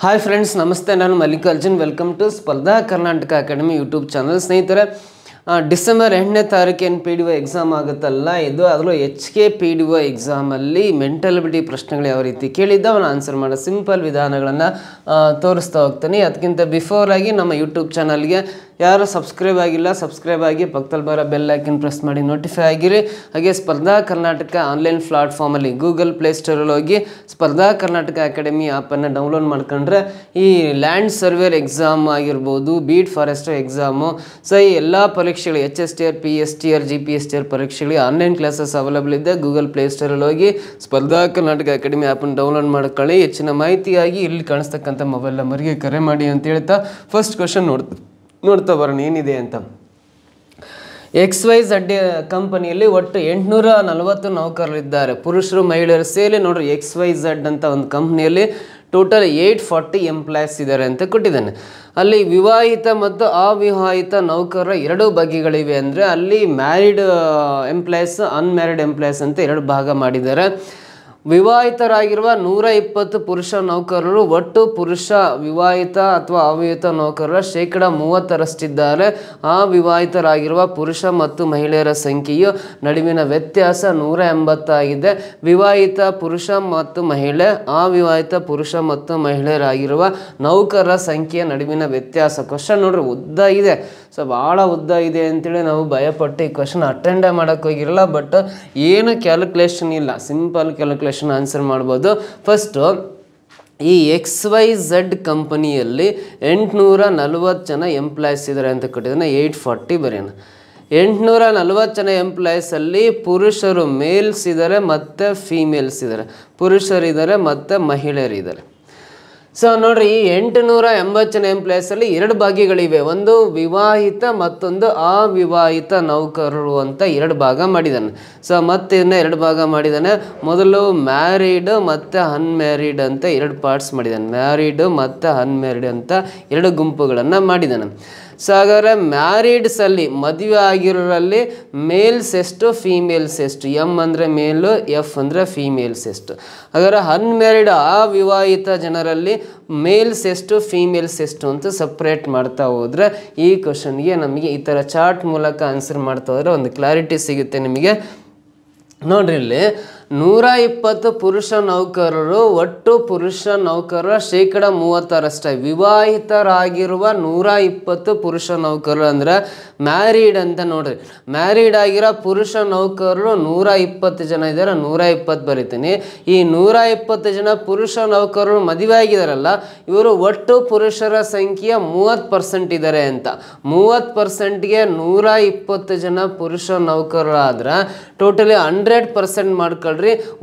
Hi friends, ನಮಸ್ತೆ. ನಾನು Mallikarjun. Welcome to ಸ್ಪರ್ಧಾ ಕರ್ನಾಟಕ ಅಕಾಡೆಮಿ ಯೂಟ್ಯೂಬ್ ಚಾನಲ್. ಸ್ನೇಹಿತರೆ, ಡಿಸೆಂಬರ್ 8ನೇ ತಾರೀಕು ಏನು ಪಿ ಡಿ ಒ ಎಕ್ಸಾಮ್ ಆಗುತ್ತಲ್ಲ, ಇದು ಅದರಲ್ಲೂ HK PDO ಎಕ್ಸಾಮಲ್ಲಿ ಮೆಂಟಲಿಟಿ ಪ್ರಶ್ನೆಗಳು ಯಾವ ರೀತಿ ಕೇಳಿದ್ದ ಅವನು ಆನ್ಸರ್ ಮಾಡೋ ಸಿಂಪಲ್ ವಿಧಾನಗಳನ್ನು ತೋರಿಸ್ತಾ ಹೋಗ್ತಾನೆ. ಅದಕ್ಕಿಂತ ಬಿಫೋರ್ ಆಗಿ ನಮ್ಮ ಯೂಟ್ಯೂಬ್ ಚಾನಲ್ಗೆ ಯಾರು ಸಬ್ಸ್ಕ್ರೈಬ್ ಆಗಿಲ್ಲ, ಸಬ್ಸ್ಕ್ರೈಬ್ ಆಗಿ ಪಕ್ಕದಲ್ಲಿ ಬರೋ ಬೆಲ್ ಐಕನ್ ಪ್ರೆಸ್ ಮಾಡಿ ನೋಟಿಫೈ ಆಗಿರಿ. ಹಾಗೆ ಸ್ಪರ್ಧಾ ಕರ್ನಾಟಕ ಆನ್ಲೈನ್ ಪ್ಲಾಟ್ಫಾರ್ಮಲ್ಲಿ ಗೂಗಲ್ ಪ್ಲೇಸ್ಟೋರಲ್ಲಿ ಹೋಗಿ ಸ್ಪರ್ಧಾ ಕರ್ನಾಟಕ ಅಕಾಡೆಮಿ ಆ್ಯಪನ್ನು ಡೌನ್ಲೋಡ್ ಮಾಡ್ಕೊಂಡ್ರೆ ಈ ಲ್ಯಾಂಡ್ ಸರ್ವೇರ್ ಎಕ್ಸಾಮ್ ಆಗಿರ್ಬೋದು, ಬೀಟ್ ಫಾರೆಸ್ಟರ್ ಎಕ್ಸಾಮು, ಸೊ ಈ ಎಲ್ಲ ಪರೀಕ್ಷೆಗಳು HSTR, PSTR, GPSTR ಪರೀಕ್ಷೆಗಳಿಗೆ ಆನ್ಲೈನ್ ಕ್ಲಾಸಸ್ ಅವೈಲೇಬಲ್ ಇದೆ. ಗೂಗಲ್ ಪ್ಲೇಸ್ಟೋರಲ್ಲಿ ಹೋಗಿ ಸ್ಪರ್ಧಾ ಕರ್ನಾಟಕ ಅಕಾಡೆಮಿ ಆ್ಯಪನ್ನು ಡೌನ್ಲೋಡ್ ಮಾಡ್ಕೊಳ್ಳಿ. ಹೆಚ್ಚಿನ ಮಾಹಿತಿಯಾಗಿ ಇಲ್ಲಿ ಕಾಣಿಸ್ತಕ್ಕಂಥ ಮೊಬೈಲ್ ನಂಬರ್ಗೆ ಕರೆ ಮಾಡಿ ಅಂತ ಹೇಳ್ತಾ ಫಸ್ಟ್ ಕ್ವಶನ್ ನೋಡ್ತಾ ಬರೋಣ ಏನಿದೆ ಅಂತ. XYZ ಕಂಪನಿಯಲ್ಲಿ ಒಟ್ಟು 840 ನೌಕರರಿದ್ದಾರೆ. ಪುರುಷರು ಮಹಿಳೆಯರು ಸೇರಿ ನೋಡ್ರಿ, XYZ ಅಂತ ಒಂದು ಕಂಪ್ನಿಯಲ್ಲಿ ಟೋಟಲ್ 840 ಎಂಪ್ಲಾಯ್ಸ್ ಇದ್ದಾರೆ ಅಂತ ಕೊಟ್ಟಿದ್ದಾನೆ. ಅಲ್ಲಿ ವಿವಾಹಿತ ಮತ್ತು ಅವಿವಾಹಿತ ನೌಕರರ ಎರಡು ಬಗೆಗಳಿವೆ. ಅಂದರೆ ಅಲ್ಲಿ ಮ್ಯಾರಿಡ್ ಎಂಪ್ಲಾಯ್ಸ್, ಅನ್ಮ್ಯಾರಿಡ್ ಎಂಪ್ಲಾಯ್ಸ್ ಅಂತ ಎರಡು ಭಾಗ ಮಾಡಿದ್ದಾರೆ. ವಿವಾಹಿತರಾಗಿರುವ 120 ಪುರುಷ ನೌಕರರು ಒಟ್ಟು ಪುರುಷ ವಿವಾಹಿತ ಅಥವಾ ಅವಿವಾಹಿತ ನೌಕರರ 30%ರಷ್ಟಿದ್ದಾರೆ. ಅವಿವಾಹಿತರಾಗಿರುವ ಪುರುಷ ಮತ್ತು ಮಹಿಳೆಯರ ಸಂಖ್ಯೆಯು ನಡುವಿನ ವ್ಯತ್ಯಾಸ 180 ಆಗಿದೆ. ವಿವಾಹಿತ ಪುರುಷ ಮತ್ತು ಮಹಿಳೆ, ಅವಿವಾಹಿತ ಪುರುಷ ಮತ್ತು ಮಹಿಳೆಯರಾಗಿರುವ ನೌಕರರ ಸಂಖ್ಯೆಯ ನಡುವಿನ ವ್ಯತ್ಯಾಸ. ಕ್ವಶನ್ ನೋಡ್ರಿ ಉದ್ದ ಇದೆ, ಸೊ ಭಾಳ ಉದ್ದ ಇದೆ ಅಂತೇಳಿ ನಾವು ಭಯಪಟ್ಟು ಈ ಕ್ವಶನ್ ಅಟೆಂಡೇ ಮಾಡೋಕ್ಕೆ ಹೋಗಿರಲ್ಲ. ಬಟ್ ಏನು ಕ್ಯಾಲ್ಕುಲೇಷನ್ ಇಲ್ಲ, ಸಿಂಪಲ್ ಕ್ಯಾಲ್ಕುಲೇಷನ್ ಆನ್ಸರ್ ಮಾಡ್ಬೋದು. ಫಸ್ಟು ಈ XYZ ಕಂಪನಿಯಲ್ಲಿ 840 ಜನ ಎಂಪ್ಲಾಯ್ಸ್ ಇದ್ದಾರೆ ಅಂತ ಕೊಟ್ಟಿದ್ದಾನೆ. 840 ಬರೆಯೋಣ. 840 ಜನ ಎಂಪ್ಲಾಯ್ಸಲ್ಲಿ ಪುರುಷರು ಮೇಲ್ಸ್ ಇದ್ದಾರೆ ಮತ್ತು ಫೀಮೇಲ್ಸ್ ಇದ್ದಾರೆ, ಪುರುಷರಿದ್ದಾರೆ ಮತ್ತು ಮಹಿಳೆಯರಿದ್ದಾರೆ. ಸೊ ನೋಡ್ರಿ, ಈ 880 ಜನ ಎಂಪ್ಲಾಯ್ಸಲ್ಲಿ ಎರಡು ಭಾಗಗಳಿವೆ. ಒಂದು ವಿವಾಹಿತ ಮತ್ತೊಂದು ಅವಿವಾಹಿತ ನೌಕರರು ಅಂತ ಎರಡು ಭಾಗ ಮಾಡಿದ್ದಾನೆ. ಸೊ ಮತ್ತೆ ಇದನ್ನ ಎರಡು ಭಾಗ ಮಾಡಿದ್ದಾನೆ. ಮೊದಲು ಮ್ಯಾರಿಡ್ ಮತ್ತು ಅನ್ಮ್ಯಾರಿಡ್ ಅಂತ ಎರಡು ಪಾರ್ಟ್ಸ್ ಮಾಡಿದ್ದಾನೆ. ಮ್ಯಾರಿಡ್ ಮತ್ತು ಅನ್ಮ್ಯಾರಿಡ್ ಅಂತ ಎರಡು ಗುಂಪುಗಳನ್ನು ಮಾಡಿದ್ದಾನೆ. ಸೊ ಹಾಗಾದರೆ ಮ್ಯಾರಿಡ್ಸಲ್ಲಿ ಮದುವೆ ಆಗಿರೋರಲ್ಲಿ ಮೇಲ್ಸ್ ಎಷ್ಟು, ಫೀಮೇಲ್ಸ್ ಎಷ್ಟು? M ಅಂದರೆ ಮೇಲು, F ಅಂದರೆ ಫೀಮೇಲ್ಸ್ ಎಷ್ಟು? ಹಾಗಾದರೆ ಅನ್ಮ್ಯಾರಿಡ್ ಅವಿವಾಹಿತ ಜನರಲ್ಲಿ ಮೇಲ್ಸ್ ಎಷ್ಟು, ಫೀಮೇಲ್ಸ್ ಎಷ್ಟು ಅಂತ ಸಪ್ರೇಟ್ ಮಾಡ್ತಾ ಹೋದರೆ ಈ ಕ್ವಶನ್ಗೆ ನಮಗೆ ಈ ಥರ ಚಾರ್ಟ್ ಮೂಲಕ ಆನ್ಸರ್ ಮಾಡ್ತಾ ಹೋದರೆ ಒಂದು ಕ್ಲಾರಿಟಿ ಸಿಗುತ್ತೆ ನಿಮಗೆ. ನೋಡ್ರಿ, ಇಲ್ಲಿ 120 ಪುರುಷ ನೌಕರರು, ಒಟ್ಟು ಪುರುಷ ನೌಕರರ 30%. ವಿವಾಹಿತರಾಗಿರುವ 120 ಪುರುಷ ನೌಕರರು ಅಂದರೆ ಮ್ಯಾರಿಡ್ ಅಂತ ನೋಡ್ರಿ. ಮ್ಯಾರಿಡ್ ಆಗಿರೋ ಪುರುಷ ನೌಕರರು 120 ಜನ ಇದ್ದಾರೆ. 120 ಬರಿತೀನಿ. ಈ 120 ಜನ ಪುರುಷ ನೌಕರರು ಮದುವೆ ಆಗಿದಾರಲ್ಲ, ಇವರು ಒಟ್ಟು ಪುರುಷರ ಸಂಖ್ಯೆಯ 30% ಇದ್ದಾರೆ ಅಂತ. 30%ಗೆ 120 ಜನ ಪುರುಷ ನೌಕರರಾದ್ರೆ ಟೋಟಲಿ 100% ಮಾಡ್ಕೊಳ್ರಿ.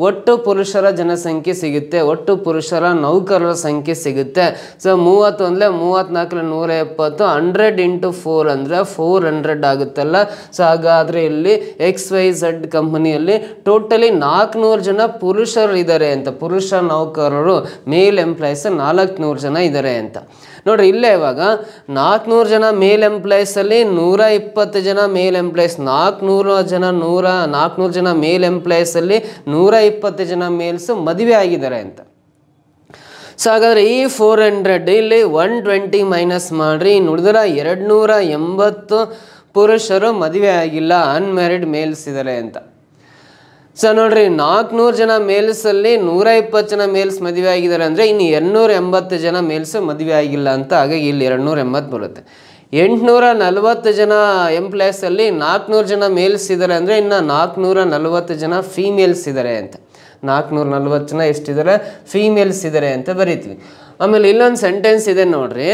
ಒಟ್ಟು ಪುರುಷರ ಜನಸಂಖ್ಯೆ ಸಿಗುತ್ತೆ, ಒಟ್ಟು ಪುರುಷರ ನೌಕರರ ಸಂಖ್ಯೆ ಸಿಗುತ್ತೆ. ಸೊ 30 ಅಂದರೆ 34 170, 100 × 4 ಅಂದರೆ 400 ಆಗುತ್ತಲ್ಲ. ಸೊ ಹಾಗಾದರೆ ಇಲ್ಲಿ XYZ ಕಂಪನಿಯಲ್ಲಿ ಟೋಟಲಿ 400 ಜನ ಪುರುಷರು ಇದ್ದಾರೆ ಅಂತ. ಪುರುಷ ನೌಕರರು ಮೇಲ್ ಎಂಪ್ಲಾಯ್ಸ್ 400 ಜನ ಇದ್ದಾರೆ ಅಂತ ನೋಡ್ರಿ. ಇಲ್ಲೇ ಇವಾಗ 400 ಜನ ಮೇಲ್ ಎಂಪ್ಲಾಯ್ಸಲ್ಲಿ 120 ಜನ ಮೇಲ್ ಎಂಪ್ಲಾಯ್ಸ್, 400 ಜನ ಮೇಲ್ ಎಂಪ್ಲಾಯ್ಸಲ್ಲಿ 120 ಜನ ಮೇಲ್ಸ್ ಮದುವೆ ಆಗಿದ್ದಾರೆ ಅಂತ. ಸೊ ಹಾಗಾದರೆ ಈ 400 ಇಲ್ಲಿ 120 ಮೈನಸ್ ಮಾಡಿರಿ. ಉಳಿದ್ರೆ 280 ಪುರುಷರು ಮದುವೆ ಆಗಿಲ್ಲ, ಅನ್ಮ್ಯಾರಿಡ್ ಮೇಲ್ಸ್ ಇದ್ದಾರೆ ಅಂತ. ಸೊ ನೋಡ್ರಿ, 400 ಜನ ಮೇಲ್ಸಲ್ಲಿ 120 ಜನ ಮೇಲ್ಸ್ ಮದುವೆ ಆಗಿದ್ದಾರೆ ಅಂದರೆ ಇನ್ನು 280 ಜನ ಮೇಲ್ಸ್ ಮದುವೆ ಆಗಿಲ್ಲ ಅಂತ. ಹಾಗಾಗಿ ಇಲ್ಲಿ 280 ಬರುತ್ತೆ. 840 ಜನ ಎಂಪ್ಲಾಯ್ಸಲ್ಲಿ 400 ಜನ ಮೇಲ್ಸ್ ಇದ್ದಾರೆ ಅಂದರೆ ಇನ್ನು 440 ಜನ ಫೀಮೇಲ್ಸ್ ಇದ್ದಾರೆ ಅಂತ. 440 ಜನ ಎಷ್ಟಿದ್ದಾರೆ, ಫೀಮೇಲ್ಸ್ ಇದ್ದಾರೆ ಅಂತ ಬರೀತೀವಿ. ಆಮೇಲೆ ಇಲ್ಲೊಂದು ಸೆಂಟೆನ್ಸ್ ಇದೆ ನೋಡ್ರಿ,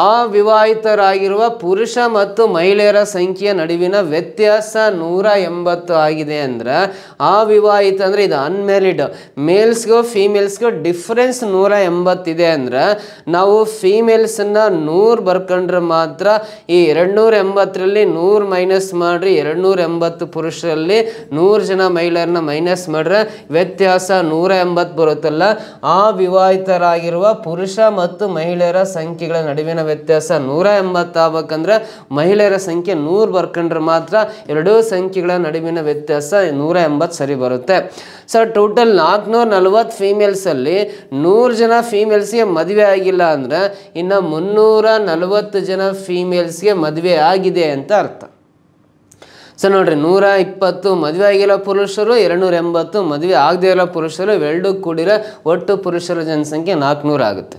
ಅವಿವಾಹಿತರಾಗಿರುವ ಪುರುಷ ಮತ್ತು ಮಹಿಳೆಯರ ಸಂಖ್ಯೆಯ ನಡುವಿನ ವ್ಯತ್ಯಾಸ 180 ಆಗಿದೆ. ಅಂದರೆ ಅವಿವಾಹಿತ ಅಂದರೆ ಇದು ಅನ್ಮ್ಯಾರಿಡ್, ಮೇಲ್ಸ್ಗೂ ಫೀಮೇಲ್ಸ್ಗೂ ಡಿಫ್ರೆನ್ಸ್ 180 ಇದೆ. ಅಂದರೆ ನಾವು ಫೀಮೇಲ್ಸನ್ನು 100 ಬರ್ಕೊಂಡ್ರೆ ಮಾತ್ರ ಈ 280ರಲ್ಲಿ 100 ಮೈನಸ್ ಮಾಡಿರಿ. 280 ಪುರುಷರಲ್ಲಿ 100 ಜನ ಮಹಿಳೆಯರನ್ನ ಮೈನಸ್ ಮಾಡಿದ್ರೆ ವ್ಯತ್ಯಾಸ 180 ಬರುತ್ತಲ್ಲ. ಅವಿವಾಹಿತರಾಗಿರುವ ಪುರುಷ ಮತ್ತು ಮಹಿಳೆಯರ ಸಂಖ್ಯೆಗಳ ನಡುವಿನ ವ್ಯತ್ಯಾಸ 180 ಆಗ್ಬೇಕಂದ್ರೆ ಮಹಿಳೆಯರ ಸಂಖ್ಯೆ 100 ಬರ್ಕೊಂಡ್ರೆ ಮಾತ್ರ ಎರಡೂ ಸಂಖ್ಯೆಗಳ ನಡುವಿನ ವ್ಯತ್ಯಾಸ 180 ಸರಿ ಬರುತ್ತೆ. ಸೊ ಟೋಟಲ್ 440 ಫೀಮೇಲ್ಸಲ್ಲಿ 100 ಜನ ಫೀಮೇಲ್ಸ್ಗೆ ಮದುವೆ ಆಗಿಲ್ಲ ಅಂದರೆ ಇನ್ನು 340 ಜನ ಫೀಮೇಲ್ಸ್ಗೆ ಮದುವೆ ಆಗಿದೆ ಅಂತ ಅರ್ಥ. ಸೊ ನೋಡ್ರಿ, 120 ಮದುವೆ ಆಗಿರೋ ಪುರುಷರು, 280 ಮದುವೆ ಆಗದೇ ಇರೋ ಪುರುಷರು, ಇವೆರಡೂ ಕೂಡಿರೋ ಒಟ್ಟು ಪುರುಷರ ಜನಸಂಖ್ಯೆ 400 ಆಗುತ್ತೆ.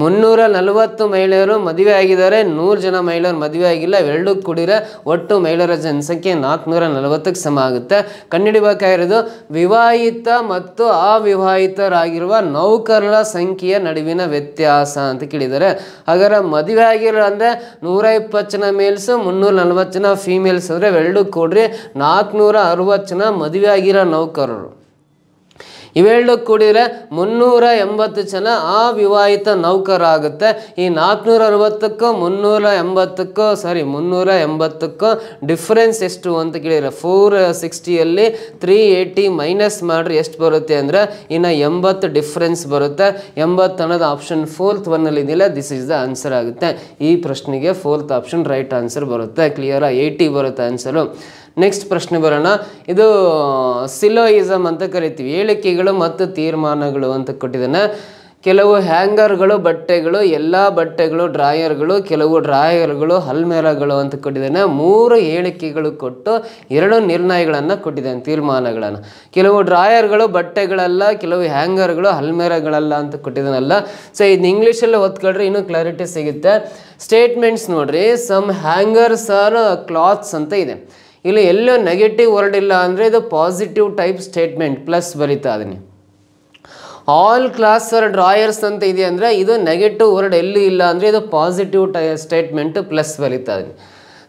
340 ಮಹಿಳೆಯರು ಮದುವೆ ಆಗಿದ್ದಾರೆ, 100 ಜನ ಮಹಿಳೆಯರು ಮದುವೆ ಆಗಿಲ್ಲ, ಇವೆರಡೂ ಕೂಡಿರೋ ಒಟ್ಟು ಮಹಿಳೆಯರ ಜನಸಂಖ್ಯೆ 440ಕ್ಕೆ ಸಮ ಆಗುತ್ತೆ. ಕಂಡುಹಿಡಿಬೇಕಾಗಿರೋದು ವಿವಾಹಿತ ಮತ್ತು ಅವಿವಾಹಿತರಾಗಿರುವ ನೌಕರರ ಸಂಖ್ಯೆಯ ನಡುವಿನ ವ್ಯತ್ಯಾಸ ಅಂತ ಕೇಳಿದ್ದಾರೆ. ಹಾಗಾದ್ರೆ ಮದುವೆ ಆಗಿರೋ ಅಂದರೆ 120 ಜನ ಮೇಲ್ಸು, 340 ಜನ ಫೀಮೇಲ್ಸ್ ಅಂದರೆ ಇವೆರಡೂ ಕೂಡ್ರಿ 460 ಜನ ಮದುವೆ ಆಗಿರೋ ನೌಕರರು. ಇವೆರಡು ಕೂಡಿದರೆ 380 ಜನ ಅವಿವಾಹಿತ ನೌಕರ ಆಗುತ್ತೆ. ಈ 460ಕ್ಕೂ 380ಕ್ಕೂ ಡಿಫ್ರೆನ್ಸ್ ಎಷ್ಟು ಅಂತ ಕೇಳಿದರೆ 460ಯಲ್ಲಿ 380 ಮೈನಸ್ ಮಾಡಿದ್ರೆ ಎಷ್ಟು ಬರುತ್ತೆ ಅಂದರೆ ಇನ್ನು 80 ಡಿಫ್ರೆನ್ಸ್ ಬರುತ್ತೆ. 80 ಅನ್ನೋದು ಆಪ್ಷನ್ 4th ಒನ್ನಲ್ಲಿ ಇದೆಯಲ್ಲ, ದಿಸ್ ಈಸ್ ದ ಆನ್ಸರ್ ಆಗುತ್ತೆ. ಈ ಪ್ರಶ್ನೆಗೆ 4th ಆಪ್ಷನ್ ರೈಟ್ ಆನ್ಸರ್ ಬರುತ್ತೆ. ಕ್ಲಿಯರಾ? 80 ಬರುತ್ತೆ ಆನ್ಸರು. ನೆಕ್ಸ್ಟ್ ಪ್ರಶ್ನೆ ಬರೋಣ. ಇದು ಸಿಲೋಯಿಸಮ್ ಅಂತ ಕರಿತೀವಿ. ಹೇಳಿಕೆಗಳು ಮತ್ತು ತೀರ್ಮಾನಗಳು ಅಂತ ಕೊಟ್ಟಿದ್ದಾನೆ. ಕೆಲವು ಹ್ಯಾಂಗರ್ಗಳು ಬಟ್ಟೆಗಳು, ಎಲ್ಲ ಬಟ್ಟೆಗಳು ಡ್ರಾಯರ್ಗಳು, ಕೆಲವು ಡ್ರಾಯರ್ಗಳು ಅಲ್ಮೇರಾಗಳು ಅಂತ ಕೊಟ್ಟಿದ್ದಾನೆ. 3 ಹೇಳಿಕೆಗಳು ಕೊಟ್ಟು 2 ನಿರ್ಣಯಗಳನ್ನು ಕೊಟ್ಟಿದ್ದಾನೆ, ತೀರ್ಮಾನಗಳನ್ನು. ಕೆಲವು ಡ್ರಾಯರ್ಗಳು ಬಟ್ಟೆಗಳಲ್ಲ, ಕೆಲವು ಹ್ಯಾಂಗರ್ಗಳು ಅಲ್ಮೇರಾಗಳಲ್ಲ ಅಂತ ಕೊಟ್ಟಿದ್ದಾನಲ್ಲ. ಸೊ ಇದು ಇಂಗ್ಲೀಷಲ್ಲಿ ಓದ್ಕೊಳ್ರಿ ಇನ್ನೂ ಕ್ಲಾರಿಟಿ ಸಿಗುತ್ತೆ. ಸ್ಟೇಟ್ಮೆಂಟ್ಸ್ ನೋಡ್ರಿ, ಸಮ್ ಹ್ಯಾಂಗರ್ಸ್ ಆರ್ ಕ್ಲಾತ್ಸ್ ಅಂತ ಇದೆ. ಇಲ್ಲಿ ಎಲ್ಲೋ ನೆಗೆಟಿವ್ ವರ್ಡ್ ಇಲ್ಲ ಅಂದರೆ ಇದು ಪಾಸಿಟಿವ್ ಟೈಪ್ ಸ್ಟೇಟ್ಮೆಂಟ್, ಪ್ಲಸ್ ಬರೀತಾ ಅದನ್ನೇ. ಆಲ್ ಕ್ಲಾಸ್ ಆರ್ ಡ್ರಾಯರ್ಸ್ ಅಂತ ಇದೆ ಅಂದರೆ ಇದು ನೆಗೆಟಿವ್ ವರ್ಡ್ ಎಲ್ಲೂ ಇಲ್ಲ ಅಂದರೆ ಇದು ಪಾಸಿಟಿವ್ ಸ್ಟೇಟ್ಮೆಂಟ್, ಪ್ಲಸ್ ಬರೀತಾ ಇದೀನಿ.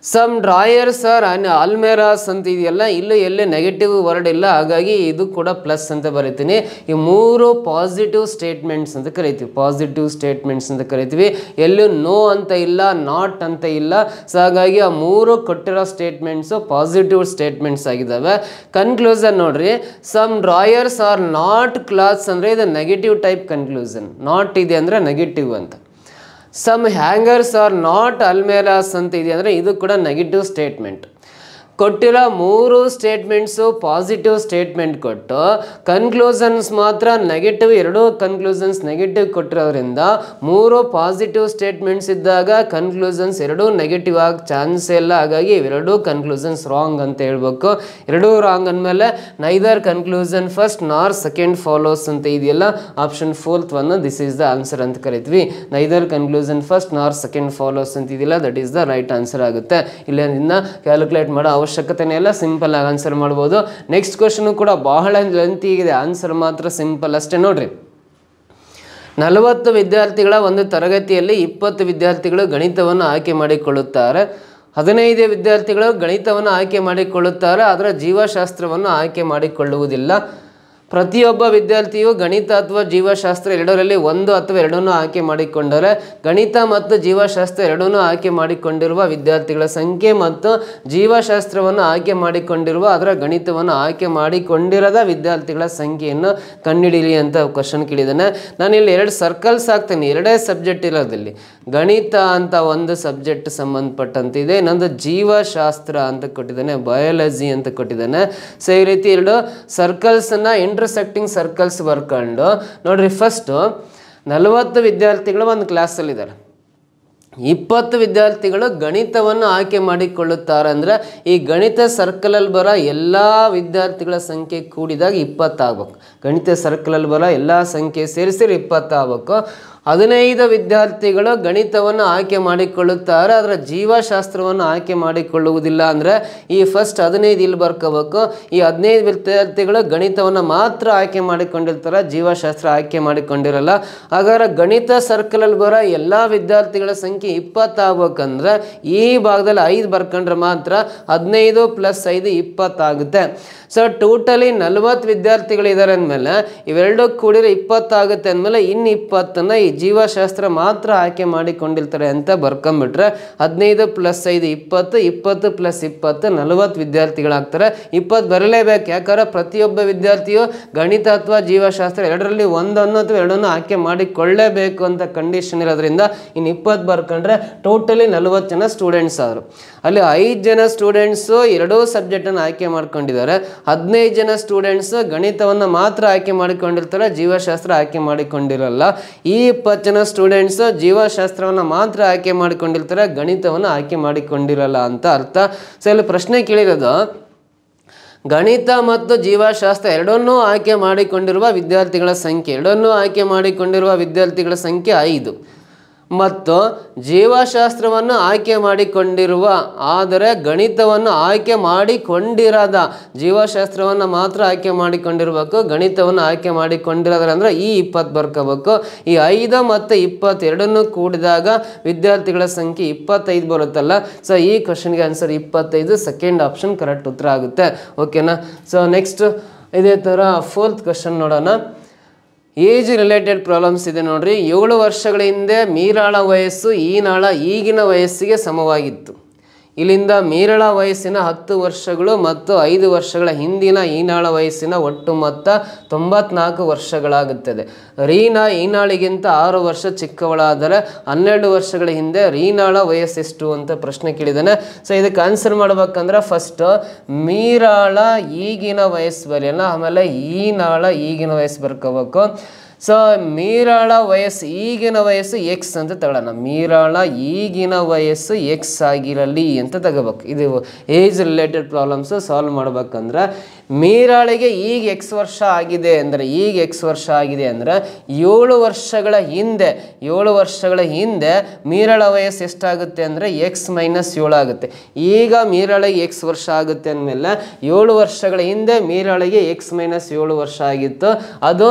ಸಮ್ ಡ್ರಾಯರ್ಸ್ ಆರ್ ಅಲ್ಮೇರಾಸ್ ಅಂತ ಇದೆಯಲ್ಲ, ಇಲ್ಲೂ ಎಲ್ಲೇ ನೆಗೆಟಿವ್ ವರ್ಡ್ ಇಲ್ಲ, ಹಾಗಾಗಿ ಇದು ಕೂಡ ಪ್ಲಸ್ ಅಂತ ಬರಿತೀನಿ. ಈ 3 ಪಾಸಿಟಿವ್ ಸ್ಟೇಟ್ಮೆಂಟ್ಸ್ ಅಂತ ಕರಿತೀವಿ, ಪಾಸಿಟಿವ್ ಸ್ಟೇಟ್ಮೆಂಟ್ಸ್ ಅಂತ ಕರಿತೀವಿ. ಎಲ್ಲೂ ನೋ ಅಂತ ಇಲ್ಲ, ನಾಟ್ ಅಂತ ಇಲ್ಲ. ಸೊ ಹಾಗಾಗಿ ಆ 3 ಕೊಟ್ಟಿರೋ ಸ್ಟೇಟ್ಮೆಂಟ್ಸು ಪಾಸಿಟಿವ್ ಸ್ಟೇಟ್ಮೆಂಟ್ಸ್ ಆಗಿದ್ದಾವೆ. ಕನ್ಕ್ಲೂಷನ್ ನೋಡ್ರಿ, some drawers are not clothes ಅಂದರೆ ಇದು ನೆಗೆಟಿವ್ ಟೈಪ್ ಕನ್ಕ್ಲೂಷನ್, ನಾಟ್ ಇದೆ ಅಂದರೆ ನೆಗೆಟಿವ್ ಅಂತ. ಸಮ್ ಹ್ಯಾಂಗರ್ಸ್ ಆರ್ ನಾಟ್ ಅಲ್ಮೇರಾಸ್ ಅಂತ ಇದೆ ಅಂದರೆ ಇದು ಕೂಡ ನೆಗೆಟಿವ್ ಸ್ಟೇಟ್ಮೆಂಟ್. ಕೊಟ್ಟಿರೋ 3 ಸ್ಟೇಟ್ಮೆಂಟ್ಸು ಪಾಸಿಟಿವ್ ಸ್ಟೇಟ್ಮೆಂಟ್ ಕೊಟ್ಟು ಕನ್ಕ್ಲೂಷನ್ಸ್ ಮಾತ್ರ ನೆಗೆಟಿವ್, 2 ಕನ್ಕ್ಲೂಷನ್ಸ್ ನೆಗೆಟಿವ್ ಕೊಟ್ಟಿರೋದ್ರಿಂದ 3 ಪಾಸಿಟಿವ್ ಸ್ಟೇಟ್ಮೆಂಟ್ಸ್ ಇದ್ದಾಗ ಕನ್ಕ್ಲೂಷನ್ಸ್ 2 ನೆಗೆಟಿವ್ ಆಗಿ ಚಾನ್ಸ್ ಇಲ್ಲ. ಹಾಗಾಗಿ ಇವೆರಡೂ ಕನ್ಕ್ಲೂಷನ್ಸ್ ರಾಂಗ್ ಅಂತ ಹೇಳ್ಬೇಕು. 2 ರಾಂಗ್ ಅಂದಮೇಲೆ ನೈದರ್ ಕನ್ಕ್ಲೂಷನ್ ಫಸ್ಟ್ ನಾರ್ ಸೆಕೆಂಡ್ ಫಾಲೋಸ್ ಅಂತ ಇದೆಯಲ್ಲ, option 4th one this is the answer ಅಂತ ಕರಿತೀವಿ. ನೈದರ್ ಕನ್ಕ್ಲೂಷನ್ ಫಸ್ಟ್ ನಾರ್ ಸೆಕೆಂಡ್ ಫಾಲೋಸ್ ಅಂತ ಇದೆಯಲ್ಲ, that is the right answer ಆಗುತ್ತೆ. ಇಲ್ಲಿಂದ ಕ್ಯಾಲ್ಕುಲೇಟ್ ಮಾಡೋ ಅವಶ್ಯಕತೆನೇ ಇಲ್ಲ, ಸಿಂಪಲ್ ಆಗಿ ಆನ್ಸರ್ ಮಾಡ್ಬೋದು. ನೆಕ್ಸ್ಟ್ ಕ್ವಶನ್ ಕೂಡ ಬಹಳ ಲೆಂತಿ ಇದೆ, ಆನ್ಸರ್ ಮಾತ್ರ ಸಿಂಪಲ್ ಅಷ್ಟೇ. ನೋಡ್ರಿ, 40 ವಿದ್ಯಾರ್ಥಿಗಳ ಒಂದು ತರಗತಿಯಲ್ಲಿ 20 ವಿದ್ಯಾರ್ಥಿಗಳು ಗಣಿತವನ್ನು ಆಯ್ಕೆ ಮಾಡಿಕೊಳ್ಳುತ್ತಾರೆ. 15 ವಿದ್ಯಾರ್ಥಿಗಳು ಗಣಿತವನ್ನು ಆಯ್ಕೆ ಮಾಡಿಕೊಳ್ಳುತ್ತಾರೆ, ಆದರೆ ಜೀವಶಾಸ್ತ್ರವನ್ನು ಆಯ್ಕೆ ಮಾಡಿಕೊಳ್ಳುವುದಿಲ್ಲ. ಪ್ರತಿಯೊಬ್ಬ ವಿದ್ಯಾರ್ಥಿಯು ಗಣಿತ ಅಥವಾ ಜೀವಶಾಸ್ತ್ರ ಎರಡರಲ್ಲಿ 1 ಅಥವಾ 2 ಆಯ್ಕೆ ಮಾಡಿಕೊಂಡರೆ ಗಣಿತ ಮತ್ತು ಜೀವಶಾಸ್ತ್ರ ಎರಡನ್ನೂ ಆಯ್ಕೆ ಮಾಡಿಕೊಂಡಿರುವ ವಿದ್ಯಾರ್ಥಿಗಳ ಸಂಖ್ಯೆ ಮತ್ತು ಜೀವಶಾಸ್ತ್ರವನ್ನು ಆಯ್ಕೆ ಮಾಡಿಕೊಂಡಿರುವ ಅದರ ಗಣಿತವನ್ನು ಆಯ್ಕೆ ಮಾಡಿಕೊಂಡಿರದ ವಿದ್ಯಾರ್ಥಿಗಳ ಸಂಖ್ಯೆಯನ್ನು ಕಂಡುಹಿಡಿಯಲಿ ಅಂತ ಕ್ವಶನ್ ಕೇಳಿದ್ದಾನೆ. ನಾನು ಇಲ್ಲಿ 2 ಸರ್ಕಲ್ಸ್ ಹಾಕ್ತೇನೆ, 2 ಸಬ್ಜೆಕ್ಟ್ ಇರೋದಲ್ಲಿ. ಗಣಿತ ಅಂತ ಒಂದು ಸಬ್ಜೆಕ್ಟ್ ಸಂಬಂಧಪಟ್ಟಂತಿದೆ, ಇನ್ನೊಂದು ಜೀವಶಾಸ್ತ್ರ ಅಂತ ಕೊಟ್ಟಿದ್ದಾನೆ, ಬಯಾಲಜಿ ಅಂತ ಕೊಟ್ಟಿದ್ದಾನೆ. ಸೊ ಈ ರೀತಿ 2 ಸರ್ಕಲ್ಸನ್ನು ಇಂಟರ್ಸೆಕ್ಟಿಂಗ್ ಸರ್ಕಲ್ಸ್ ಬರ್ಕೊಂಡು ನೋಡ್ರಿ, ಫಸ್ಟು 40 ವಿದ್ಯಾರ್ಥಿಗಳು ಒಂದು ಕ್ಲಾಸಲ್ಲಿದ್ದಾರೆ, 20 ವಿದ್ಯಾರ್ಥಿಗಳು ಗಣಿತವನ್ನು ಆಯ್ಕೆ ಮಾಡಿಕೊಳ್ಳುತ್ತಾರೆ. ಅಂದರೆ ಈ ಗಣಿತ ಸರ್ಕಲಲ್ಲಿ ಬರೋ ಎಲ್ಲ ವಿದ್ಯಾರ್ಥಿಗಳ ಸಂಖ್ಯೆ ಕೂಡಿದಾಗ 20 ಆಗ್ಬೇಕು. ಗಣಿತ ಸರ್ಕಲಲ್ಲಿ ಬರೋ ಎಲ್ಲ ಸಂಖ್ಯೆ ಸೇರಿಸಿ 20 ಆಗ್ಬೇಕು. 15 ವಿದ್ಯಾರ್ಥಿಗಳು ಗಣಿತವನ್ನು ಆಯ್ಕೆ ಮಾಡಿಕೊಳ್ಳುತ್ತಾರೆ, ಅದರ ಜೀವಶಾಸ್ತ್ರವನ್ನು ಆಯ್ಕೆ ಮಾಡಿಕೊಳ್ಳುವುದಿಲ್ಲ. ಅಂದರೆ ಈ ಫಸ್ಟ್ 15 ಇಲ್ಲಿ ಬರ್ಕೋಬೇಕು. ಈ 15 ವಿದ್ಯಾರ್ಥಿಗಳು ಗಣಿತವನ್ನು ಮಾತ್ರ ಆಯ್ಕೆ ಮಾಡಿಕೊಂಡಿರ್ತಾರೆ, ಜೀವಶಾಸ್ತ್ರ ಆಯ್ಕೆ ಮಾಡಿಕೊಂಡಿರಲ್ಲ. ಹಾಗಾದ್ರೆ ಗಣಿತ ಸರ್ಕಲಲ್ಲಿ ಬರೋ ಎಲ್ಲ ವಿದ್ಯಾರ್ಥಿಗಳ ಸಂಖ್ಯೆ 20 ಆಗ್ಬೇಕಂದ್ರೆ ಈ ಭಾಗದಲ್ಲಿ 5 ಬರ್ಕೊಂಡ್ರೆ ಮಾತ್ರ 15 + 5 20 ಆಗುತ್ತೆ. ಸೊ ಟೋಟಲಿ 40 ವಿದ್ಯಾರ್ಥಿಗಳಿದ್ದಾರೆ ಅಂದಮೇಲೆ ಇವೆರಡು ಕೂಡಿದ್ರೆ 20 ಆಗುತ್ತೆ ಅಂದಮೇಲೆ ಇನ್ನು 20 ಈ ಜೀವಶಾಸ್ತ್ರ ಮಾತ್ರ ಆಯ್ಕೆ ಮಾಡಿಕೊಂಡಿರ್ತಾರೆ ಅಂತ ಬರ್ಕೊಂಬಿಟ್ರೆ 15 + 5 20, 20 + 20 40 ವಿದ್ಯಾರ್ಥಿಗಳಾಗ್ತಾರೆ. 20 ಬರಲೇಬೇಕು, ಯಾಕಂದ್ರೆ ಪ್ರತಿಯೊಬ್ಬ ವಿದ್ಯಾರ್ಥಿಯು ಗಣಿತ ಅಥವಾ ಜೀವಶಾಸ್ತ್ರ ಎರಡರಲ್ಲಿ ಒಂದನ್ನು ಅಥವಾ ಎರಡನ್ನು ಆಯ್ಕೆ ಮಾಡಿಕೊಳ್ಳೇಬೇಕು ಅಂತ ಕಂಡೀಷನ್ ಇರೋದ್ರಿಂದ ಇನ್ನು 20 ಬರ್ಕೊಂಡ್ರೆ ಟೋಟಲಿ 40 ಜನ ಸ್ಟೂಡೆಂಟ್ಸ್ ಆದರು. ಅಲ್ಲಿ 5 ಜನ ಸ್ಟೂಡೆಂಟ್ಸು ಎರಡೂ ಸಬ್ಜೆಕ್ಟನ್ನು ಆಯ್ಕೆ ಮಾಡ್ಕೊಂಡಿದ್ದಾರೆ. 15 ಜನ ಸ್ಟೂಡೆಂಟ್ಸ್ ಗಣಿತವನ್ನು ಮಾತ್ರ ಆಯ್ಕೆ ಮಾಡಿಕೊಂಡಿರ್ತಾರೆ, ಜೀವಶಾಸ್ತ್ರ ಆಯ್ಕೆ ಮಾಡಿಕೊಂಡಿರಲ್ಲ. ಈ 20 ಜನ ಸ್ಟೂಡೆಂಟ್ಸ್ ಜೀವಶಾಸ್ತ್ರವನ್ನು ಮಾತ್ರ ಆಯ್ಕೆ ಮಾಡಿಕೊಂಡಿರ್ತಾರೆ, ಗಣಿತವನ್ನು ಆಯ್ಕೆ ಮಾಡಿಕೊಂಡಿರಲ್ಲ ಅಂತ ಅರ್ಥ. ಸೊ ಇಲ್ಲಿ ಪ್ರಶ್ನೆ ಕೇಳಿರೋದು ಗಣಿತ ಮತ್ತು ಜೀವಶಾಸ್ತ್ರ ಎರಡನ್ನೂ ಆಯ್ಕೆ ಮಾಡಿಕೊಂಡಿರುವ ವಿದ್ಯಾರ್ಥಿಗಳ ಸಂಖ್ಯೆ, ಎರಡನ್ನೂ ಆಯ್ಕೆ ಮಾಡಿಕೊಂಡಿರುವ ವಿದ್ಯಾರ್ಥಿಗಳ ಸಂಖ್ಯೆ 5 ಮತ್ತು ಜೀವಶಾಸ್ತ್ರವನ್ನು ಆಯ್ಕೆ ಮಾಡಿಕೊಂಡಿರುವ ಆದರೆ ಗಣಿತವನ್ನು ಆಯ್ಕೆ ಮಾಡಿಕೊಂಡಿರದ, ಜೀವಶಾಸ್ತ್ರವನ್ನು ಮಾತ್ರ ಆಯ್ಕೆ ಮಾಡಿಕೊಂಡಿರಬೇಕು, ಗಣಿತವನ್ನು ಆಯ್ಕೆ ಮಾಡಿಕೊಂಡಿರೋದ್ರೆ ಅಂದರೆ ಈ 20 ಬರ್ಕೋಬೇಕು. ಈ 5 ಮತ್ತು 20 ಎರಡನ್ನೂ ಕೂಡಿದಾಗ ವಿದ್ಯಾರ್ಥಿಗಳ ಸಂಖ್ಯೆ 25 ಬರುತ್ತಲ್ಲ. ಸೊ ಈ ಕ್ವಶನ್ಗೆ ಆನ್ಸರ್ 25, ಸೆಕೆಂಡ್ ಆಪ್ಷನ್ ಕರೆಕ್ಟ್ ಉತ್ತರ ಆಗುತ್ತೆ. ಓಕೆನಾ. ಸೊ ನೆಕ್ಸ್ಟ್ ಇದೇ ಥರ 4th ಕ್ವಶನ್ ನೋಡೋಣ. ಏಜ್ ರಿಲೇಟೆಡ್ ಪ್ರಾಬ್ಲಮ್ಸ್ ಇದೆ ನೋಡ್ರಿ. 7 ವರ್ಷಗಳ ಹಿಂದೆ ಮೀರಾಳ ವಯಸ್ಸು ಈನಾಳ ಈಗಿನ ವಯಸ್ಸಿಗೆ ಸಮವಾಗಿತ್ತು. ಇಲ್ಲಿಂದ ಮೀರಾಳ ವಯಸ್ಸಿನ 10 ವರ್ಷಗಳು ಮತ್ತು 5 ವರ್ಷಗಳ ಹಿಂದಿನ ಈನಾಳ ವಯಸ್ಸಿನ ಒಟ್ಟು ಮೊತ್ತ 94 ವರ್ಷಗಳಾಗುತ್ತದೆ. ರೀನಾ ಈನಾಳಿಗಿಂತ 6 ವರ್ಷ ಚಿಕ್ಕವಳಾದರೆ 12 ವರ್ಷಗಳ ಹಿಂದೆ ರೀನಾಳ ವಯಸ್ಸೆಷ್ಟು ಅಂತ ಪ್ರಶ್ನೆ ಕೇಳಿದ್ದಾನೆ. ಸೊ ಇದಕ್ಕೆ ಆನ್ಸರ್ ಮಾಡ್ಬೇಕಂದ್ರೆ ಫಸ್ಟ್ ಮೀರಾಳ ಈಗಿನ ವಯಸ್ಸು ಬರೆಯೋಣ, ಆಮೇಲೆ ಈನಾಳ ಈಗಿನ ವಯಸ್ಸು ಬರ್ಕೋಬೇಕು. ಸೊ ಮೀರಾಳ ವಯಸ್ಸು ಈಗಿನ ವಯಸ್ಸು ಎಕ್ಸ್ ಅಂತ ತಗೊಳ್ಳೋಣ. ಮೀರಾಳ ಈಗಿನ ವಯಸ್ಸು ಎಕ್ಸ್ ಆಗಿರಲಿ ಅಂತ ತಗೋಬೇಕು. ಇದು ಏಜ್ ರಿಲೇಟೆಡ್ ಪ್ರಾಬ್ಲಮ್ಸು ಸಾಲ್ವ್ ಮಾಡ್ಬೇಕಂದ್ರೆ ಮೀರಾಳಿಗೆ ಈಗ ಎಕ್ಸ್ ವರ್ಷ ಆಗಿದೆ ಅಂದರೆ, ಈಗ ಎಕ್ಸ್ ವರ್ಷ ಆಗಿದೆ ಅಂದರೆ 7 ವರ್ಷಗಳ ಹಿಂದೆ, 7 ವರ್ಷಗಳ ಹಿಂದೆ ಮೀರಾಳ ವಯಸ್ಸು ಎಷ್ಟಾಗುತ್ತೆ ಅಂದರೆ ಎಕ್ಸ್ - 7 ಆಗುತ್ತೆ. ಈಗ ಮೀರಾಳಿಗೆ ಎಕ್ಸ್ ವರ್ಷ ಆಗುತ್ತೆ ಅಂದಮೇಲೆ 7 ವರ್ಷಗಳ ಹಿಂದೆ ಮೀರಾಳಿಗೆ ಎಕ್ಸ್ - 7 ವರ್ಷ ಆಗಿತ್ತು. ಅದು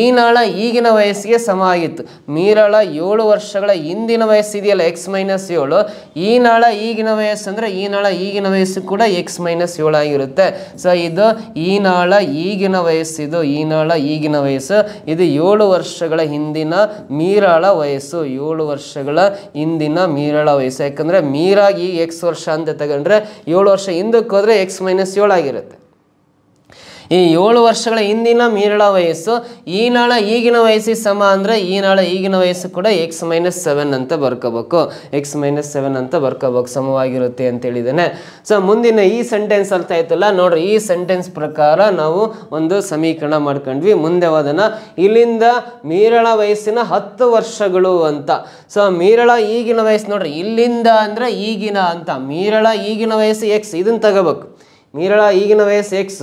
ಈನಾಳ ಈಗಿನ ವಯಸ್ಸಿಗೆ ಸಮ ಆಗಿತ್ತು. ಮೀರಾಳ 7 ವರ್ಷಗಳ ಹಿಂದಿನ ವಯಸ್ಸಿದೆಯಲ್ಲ ಎಕ್ಸ್ - 7, ಈನಾಳ ಈಗಿನ ವಯಸ್ಸು ಅಂದರೆ ಈನಾಳ ಈಗಿನ ವಯಸ್ಸು ಕೂಡ ಎಕ್ಸ್ - 7 ಆಗಿರುತ್ತೆ. ಸೊ ಇದು ಈನಾಳ ಈಗಿನ ವಯಸ್ಸಿದು, ಈನಾಳ ಈಗಿನ ವಯಸ್ಸು ಇದು 7 ವರ್ಷಗಳ ಹಿಂದಿನ ಮೀರಾಳ ವಯಸ್ಸು, 7 ವರ್ಷಗಳ ಹಿಂದಿನ ಮೀರಾಳ ವಯಸ್ಸು. ಯಾಕಂದರೆ ಮೀರಾಗಿ ಈಗ ಎಕ್ಸ್ ವರ್ಷ ಅಂತ ತಗೊಂಡ್ರೆ 7 ವರ್ಷ ಹಿಂದಕ್ಕೆ ಹೋದರೆ ಎಕ್ಸ್ - 7 ಆಗಿರುತ್ತೆ. ಈ 7 ವರ್ಷಗಳ ಹಿಂದಿನ ಮೀರಾಳ ವಯಸ್ಸು ಈನಾಳ ಈಗಿನ ವಯಸ್ಸಿಗೆ ಸಮ ಅಂದರೆ ಈನಾಳ ಈಗಿನ ವಯಸ್ಸು ಕೂಡ ಎಕ್ಸ್ - 7 ಅಂತ ಬರ್ಕೋಬೇಕು, ಎಕ್ಸ್ - 7 ಅಂತ ಬರ್ಕೋಬೇಕು, ಸಮವಾಗಿರುತ್ತೆ ಅಂತ ಹೇಳಿದ್ದೇನೆ. ಸೊ ಮುಂದಿನ ಈ ಸೆಂಟೆನ್ಸ್ ಅರ್ಥ ಆಯ್ತಲ್ಲ ನೋಡ್ರಿ. ಈ ಸೆಂಟೆನ್ಸ್ ಪ್ರಕಾರ ನಾವು ಒಂದು ಸಮೀಕರಣ ಮಾಡ್ಕೊಂಡ್ವಿ. ಮುಂದೆ ಹೋದನ ಇಲ್ಲಿಂದ ಮೀರಾಳ ವಯಸ್ಸಿನ 10 ವರ್ಷಗಳು ಅಂತ. ಸೊ ಮೀರಾಳ ಈಗಿನ ವಯಸ್ಸು ನೋಡ್ರಿ, ಇಲ್ಲಿಂದ ಅಂದರೆ ಈಗಿನ ಅಂತ, ಮೀರಾಳ ಈಗಿನ ವಯಸ್ಸು ಎಕ್ಸ್, ಇದನ್ನು ತಗೋಬೇಕು. ಮೀರಾಳ ಈಗಿನ ವಯಸ್ಸು ಎಕ್ಸ್,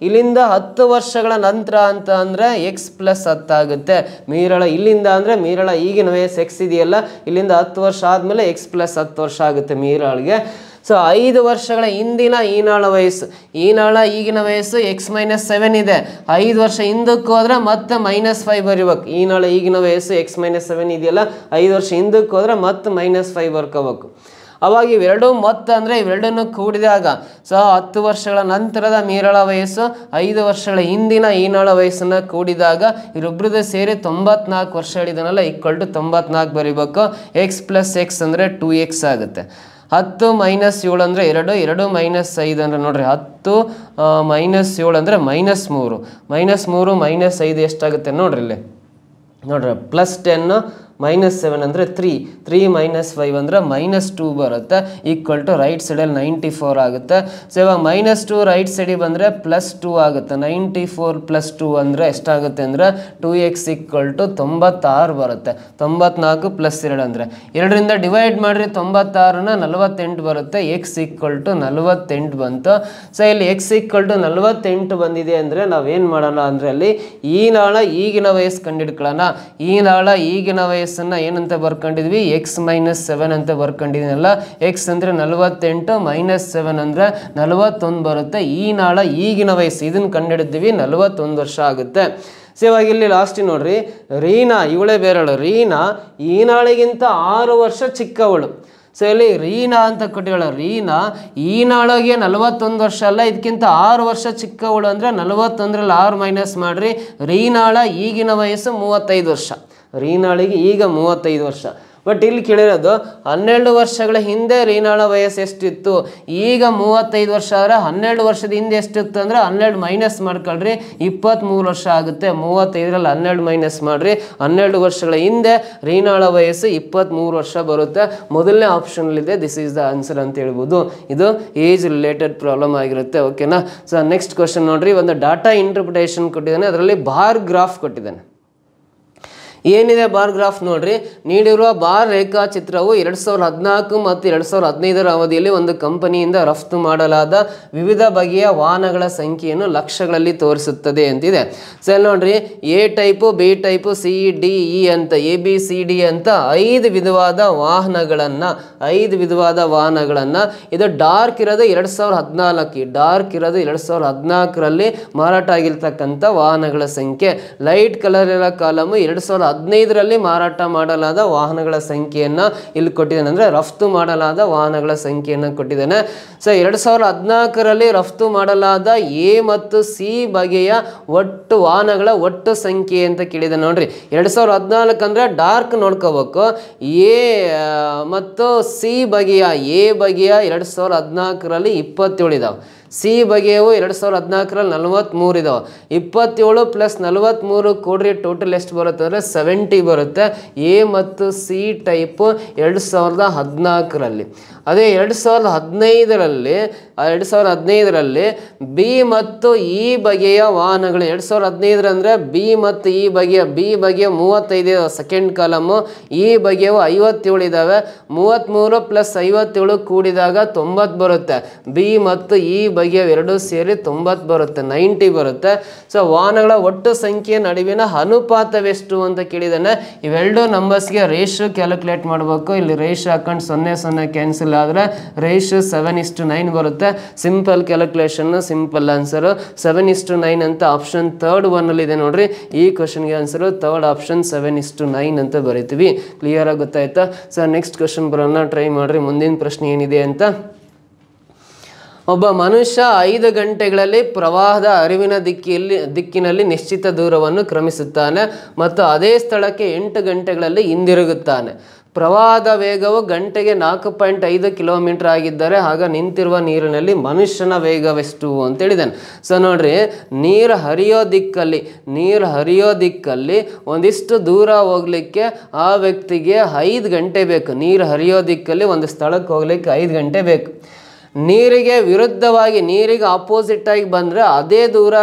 ಇಲ್ಲಿಂದ 10 ವರ್ಷಗಳ ನಂತರ ಅಂತ ಅಂದರೆ ಎಕ್ಸ್ + 10 ಆಗುತ್ತೆ. ಮೀರಾಳ ಇಲ್ಲಿಂದ ಅಂದರೆ ಮೀರಾಳ ಈಗಿನ ವಯಸ್ಸು ಎಕ್ಸ್ ಇದೆಯಲ್ಲ, ಇಲ್ಲಿಂದ 10 ವರ್ಷ ಆದಮೇಲೆ ಎಕ್ಸ್ + 10 ವರ್ಷ ಆಗುತ್ತೆ ಮೀರಾಳಿಗೆ. ಸೊ 5 ವರ್ಷಗಳ ಹಿಂದಿನ ಈನಾಳ ವಯಸ್ಸು, ಈನಾಳ ಈಗಿನ ವಯಸ್ಸು ಎಕ್ಸ್ - 7 ಇದೆ. 5 ವರ್ಷ ಹಿಂದಕ್ಕೆ ಹೋದ್ರೆ ಮತ್ತೆ -5 ಬರೀಬೇಕು. ಈನಾಳ ಈಗಿನ ವಯಸ್ಸು ಎಕ್ಸ್ - 7 ಇದೆಯಲ್ಲ, 5 ವರ್ಷ ಹಿಂದಕ್ಕೆ ಹೋದ್ರೆ ಮತ್ತೆ -5 ಬರ್ಕೋಬೇಕು. ಅವಾಗ ಇವೆರಡೂ ಮೊತ್ತ ಅಂದರೆ ಇವೆರಡನ್ನು ಕೂಡಿದಾಗ ಸೊ 10 ವರ್ಷಗಳ ನಂತರದ ಮೀರಾಳ ವಯಸ್ಸು 5 ವರ್ಷಗಳ ಹಿಂದಿನ ಈನಾಳ ವಯಸ್ಸನ್ನು ಕೂಡಿದಾಗ ಇವರಿಬ್ಬರದ್ದು ಸೇರಿ 94 ವರ್ಷ ಹೇಳಿದನಲ್ಲ, = 94 ಬರೀಬೇಕು. ಎಕ್ಸ್ + ಎಕ್ಸ್ ಅಂದರೆ 2x ಆಗುತ್ತೆ. 10 - 7 ಅಂದರೆ 2, 2 - 5 ಅಂದರೆ ನೋಡ್ರಿ 10 - 7 ಅಂದರೆ -3, -3 - 5 ಎಷ್ಟಾಗುತ್ತೆ ನೋಡ್ರಿ ಇಲ್ಲಿ ನೋಡ್ರಿ, +10 -7 ಅಂದರೆ 3, 3 - 5 ಅಂದರೆ -2 ಬರುತ್ತೆ. = ರೈಟ್ ಸೈಡಲ್ಲಿ 94 ಆಗುತ್ತೆ. ಸೊ ಇವಾಗ -2 ರೈಟ್ ಸೈಡಿಗೆ ಬಂದರೆ +2 ಆಗುತ್ತೆ. 94 + 2 ಅಂದರೆ ಎಷ್ಟಾಗುತ್ತೆ ಅಂದರೆ 2x = 96 ಬರುತ್ತೆ. 94 + 2 ಅಂದರೆ 2ರಿಂದ ಡಿವೈಡ್ ಮಾಡಿರಿ 96ನ 48 ಬರುತ್ತೆ. x = 48 ಬಂತು. ಸೊ ಇಲ್ಲಿ x = 48 ಬಂದಿದೆ ಅಂದರೆ ನಾವೇನು ಮಾಡೋಣ ಅಂದರೆ ಅಲ್ಲಿ ಈನಾಳ ಈಗಿನ ವಯಸ್ಸು ಕಂಡುಹಿಡ್ಕೊಳ್ಳೋಣ. ಈನಾಳ ಈಗಿನ ವಯಸ್ಸನ್ನು ಏನಂತ ಬರ್ಕೊಂಡಿದ್ವಿ, ಎಕ್ಸ್ - 7 ಅಂತ ಬರ್ಕೊಂಡಿದ್ದೀನಲ್ಲ. ಎಕ್ಸ್ ಅಂದರೆ 48 -7 ಅಂದರೆ 41 ಬರುತ್ತೆ. ಈನಾಳ ಈಗಿನ ವಯಸ್ಸು ಇದನ್ನು ಕಂಡುಹಿಡಿದ್ವಿ, 41 ವರ್ಷ ಆಗುತ್ತೆ. ಸೊ ಇವಾಗ ಇಲ್ಲಿ ಲಾಸ್ಟ್ ನೋಡ್ರಿ, ರೀನಾ ಇವಳೇ ಬೇರೆಯವಳು. ರೀನಾ ಈನಾಳಿಗಿಂತ 6 ವರ್ಷ ಚಿಕ್ಕವಳು. ಸೊ ಇಲ್ಲಿ ರೀನಾ ಅಂತ ಕೊಟ್ಟಿದ್ದಾಳೆ. ರೀನಾ ಈನಾಳಗೆ 41 ವರ್ಷ ಅಲ್ಲ, ಇದಕ್ಕಿಂತ 6 ವರ್ಷ ಚಿಕ್ಕವಳು ಅಂದರೆ 41ರಲ್ಲಿ 6 ಮೈನಸ್ ಮಾಡಿರಿ. ರೀನಾಳ ಈಗಿನ ವಯಸ್ಸು 35 ವರ್ಷ. ರೀನಾಳಿಗೆ ಈಗ 35 ವರ್ಷ. ಬಟ್ ಇಲ್ಲಿ ಕೇಳಿರೋದು 12 ವರ್ಷಗಳ ಹಿಂದೆ ರೀನಾಳ ವಯಸ್ಸು ಎಷ್ಟಿತ್ತು, ಈಗ 35 ವರ್ಷ ಆದರೆ 12 ವರ್ಷದ ಹಿಂದೆ ಎಷ್ಟಿತ್ತು ಅಂದರೆ 12 ಮೈನಸ್ ಮಾಡ್ಕೊಳ್ರಿ, 23 ವರ್ಷ ಆಗುತ್ತೆ. 35ರಲ್ಲಿ 12 ಮೈನಸ್ ಮಾಡಿರಿ, 12 ವರ್ಷಗಳ ಹಿಂದೆ ರೀನಾಳ ವಯಸ್ಸು 23 ವರ್ಷ ಬರುತ್ತೆ. ಮೊದಲನೇ ಆಪ್ಷನಲ್ಲಿದೆ, ದಿಸ್ ಈಸ್ ದ ಆನ್ಸರ್ ಅಂತ ಹೇಳ್ಬೋದು. ಇದು ಏಜ್ ರಿಲೇಟೆಡ್ ಪ್ರಾಬ್ಲಮ್ ಆಗಿರುತ್ತೆ. ಓಕೆನಾ. ಸೊ ನೆಕ್ಸ್ಟ್ ಕ್ವಶನ್ ನೋಡ್ರಿ, ಒಂದು ಡಾಟಾ ಇಂಟರ್ಪ್ರಿಟೇಷನ್ ಕೊಟ್ಟಿದ್ದಾನೆ, ಅದರಲ್ಲಿ ಬಾರ್ ಗ್ರಾಫ್ ಕೊಟ್ಟಿದ್ದಾನೆ. ಏನಿದೆ ಬಾರ್ ಗ್ರಾಫ್ ನೋಡ್ರಿ. ನೀಡಿರುವ ಬಾರ್ ರೇಖಾಚಿತ್ರವು 2014 ಮತ್ತು 2015ರ ಅವಧಿಯಲ್ಲಿ ಒಂದು ಕಂಪನಿಯಿಂದ ರಫ್ತು ಮಾಡಲಾದ ವಿವಿಧ ಬಗೆಯ ವಾಹನಗಳ ಸಂಖ್ಯೆಯನ್ನು ಲಕ್ಷಗಳಲ್ಲಿ ತೋರಿಸುತ್ತದೆ ಅಂತಿದೆ. ಸೊ ನೋಡ್ರಿ, A type, B type, C D E ಅಂತ ABCD ಅಂತ 5 ವಿಧವಾದ ವಾಹನಗಳನ್ನು ಇದು ಡಾರ್ಕ್ ಇರೋದು 2014, ಡಾರ್ಕ್ ಇರೋದು 2014ರಲ್ಲಿ ಮಾರಾಟ ಆಗಿರ್ತಕ್ಕಂಥ ವಾಹನಗಳ ಸಂಖ್ಯೆ. ಲೈಟ್ ಕಲರ್ ಇರೋ ಕಾಲಮು 2015ರಲ್ಲಿ ಮಾರಾಟ ಮಾಡಲಾದ ವಾಹನಗಳ ಸಂಖ್ಯೆಯನ್ನು ಇಲ್ಲಿ ಕೊಟ್ಟಿದ್ದಾನೆ, ಅಂದರೆ ರಫ್ತು ಮಾಡಲಾದ ವಾಹನಗಳ ಸಂಖ್ಯೆಯನ್ನು ಕೊಟ್ಟಿದ್ದಾನೆ. ಸೊ 2014ರಲ್ಲಿ ರಫ್ತು ಮಾಡಲಾದ ಎ ಮತ್ತು ಸಿ ಬಗೆಯ ಒಟ್ಟು ವಾಹನಗಳ ಒಟ್ಟು ಸಂಖ್ಯೆ ಅಂತ ಕೇಳಿದೆ ನೋಡ್ರಿ. 2014 ಅಂದರೆ ಡಾರ್ಕ್ ನೋಡ್ಕೋಬೇಕು. ಎ ಮತ್ತು ಸಿ ಬಗೆಯ, ಎ ಬಗೆಯ 2014ರಲ್ಲಿ 27 ಇದಾವೆ, ಸಿ ಬಗೆಯವು 2014ರಲ್ಲಿ 43 ಇದಾವೆ. 27 ಪ್ಲಸ್ 43 ಕೂಡ್ರಿ ಟೋಟಲ್ ಎಷ್ಟು ಬರುತ್ತೆ ಅಂದರೆ 70 ಬರುತ್ತೆ. ಎ ಮತ್ತು ಸಿ ಟೈಪು 2014ರಲ್ಲಿ. ಅದೇ 2015ರಲ್ಲಿ ಬಿ ಮತ್ತು ಇ ಬಗೆಯ ವಾಹನಗಳು 2015 ಅಂದರೆ ಬಿ ಮತ್ತು ಇ ಬಗೆಯ, ಬಿ ಬಗೆಯ 35 ಸೆಕೆಂಡ್ ಕಾಲಮು, ಇ ಬಗೆಯವು 57 ಇದ್ದಾವೆ. 33 ಪ್ಲಸ್ 57 ಕೂಡಿದಾಗ 90 ಬರುತ್ತೆ. ಬಿ ಮತ್ತು ಇ ಬಗೆಯ ಎರಡೂ ಸೇರಿ 90 ಬರುತ್ತೆ, 90 ಬರುತ್ತೆ. ಸೊ ವಾಹನಗಳ ಒಟ್ಟು ಸಂಖ್ಯೆ ನಡುವಿನ ಅನುಪಾತವೆಷ್ಟು ಅಂತ ಕೇಳಿದಾನೆ. ಇವೆರಡು ನಂಬರ್ಸ್ಗೆ ರೇಷಿಯೋ ಕ್ಯಾಲ್ಕುಲೇಟ್ ಮಾಡಬೇಕು. ಇಲ್ಲಿ ರೇಷಿಯೋ ಹಾಕೊಂಡು 0 ಕ್ಯಾನ್ಸಲ್ ಆದರೆ ರೇಷಿಯೋ 7:9 ಬರುತ್ತೆ. ಸಿಂಪಲ್ ಕ್ಯಾಲ್ಕುಲೇಷನ್, ಸಿಂಪಲ್ ಆನ್ಸರು 7:9 ಅಂತ ಆಪ್ಷನ್ 3rd ಒನ್ನಲ್ಲಿ ಇದೆ ನೋಡ್ರಿ. ಈ ಕ್ವಶನ್ಗೆ ಆನ್ಸರು 3rd ಆಪ್ಷನ್ 7:9 ಅಂತ ಬರೀತೀವಿ. ಕ್ಲಿಯರ್ ಆಗಿ ಗೊತ್ತಾಯ್ತಾ? ಸೊ ನೆಕ್ಸ್ಟ್ ಕ್ವಶನ್ ಬರೋಣ, ಟ್ರೈ ಮಾಡ್ರಿ. ಮುಂದಿನ ಪ್ರಶ್ನೆ ಏನಿದೆ ಅಂತ. ಒಬ್ಬ ಮನುಷ್ಯ 5 ಗಂಟೆಗಳಲ್ಲಿ ಪ್ರವಾಹದ ಹರಿವಿನ ದಿಕ್ಕಿನಲ್ಲಿ ನಿಶ್ಚಿತ ದೂರವನ್ನು ಕ್ರಮಿಸುತ್ತಾನೆ ಮತ್ತು ಅದೇ ಸ್ಥಳಕ್ಕೆ 8 ಗಂಟೆಗಳಲ್ಲಿ ಹಿಂದಿರುಗುತ್ತಾನೆ. ಪ್ರವಾಹದ ವೇಗವು ಗಂಟೆಗೆ 4.5 ಕಿಲೋಮೀಟರ್ ಆಗಿದ್ದರೆ ಆಗ ನಿಂತಿರುವ ನೀರಿನಲ್ಲಿ ಮನುಷ್ಯನ ವೇಗವೆಷ್ಟು ಅಂತ ಹೇಳಿದ್ದಾನೆ. ಸೊ ನೋಡ್ರಿ, ನೀರು ಹರಿಯೋ ದಿಕ್ಕಲ್ಲಿ ಒಂದಿಷ್ಟು ದೂರ ಹೋಗ್ಲಿಕ್ಕೆ ಆ ವ್ಯಕ್ತಿಗೆ 5 ಗಂಟೆ ಬೇಕು. ನೀರು ಹರಿಯೋ ದಿಕ್ಕಲ್ಲಿ ಒಂದು ಸ್ಥಳಕ್ಕೆ ಹೋಗ್ಲಿಕ್ಕೆ 5 ಗಂಟೆ ಬೇಕು. ನೀರಿಗೆ ವಿರುದ್ಧವಾಗಿ, ನೀರಿಗೆ ಆಪೋಸಿಟ್ ಆಗಿ ಬಂದರೆ ಅದೇ ದೂರ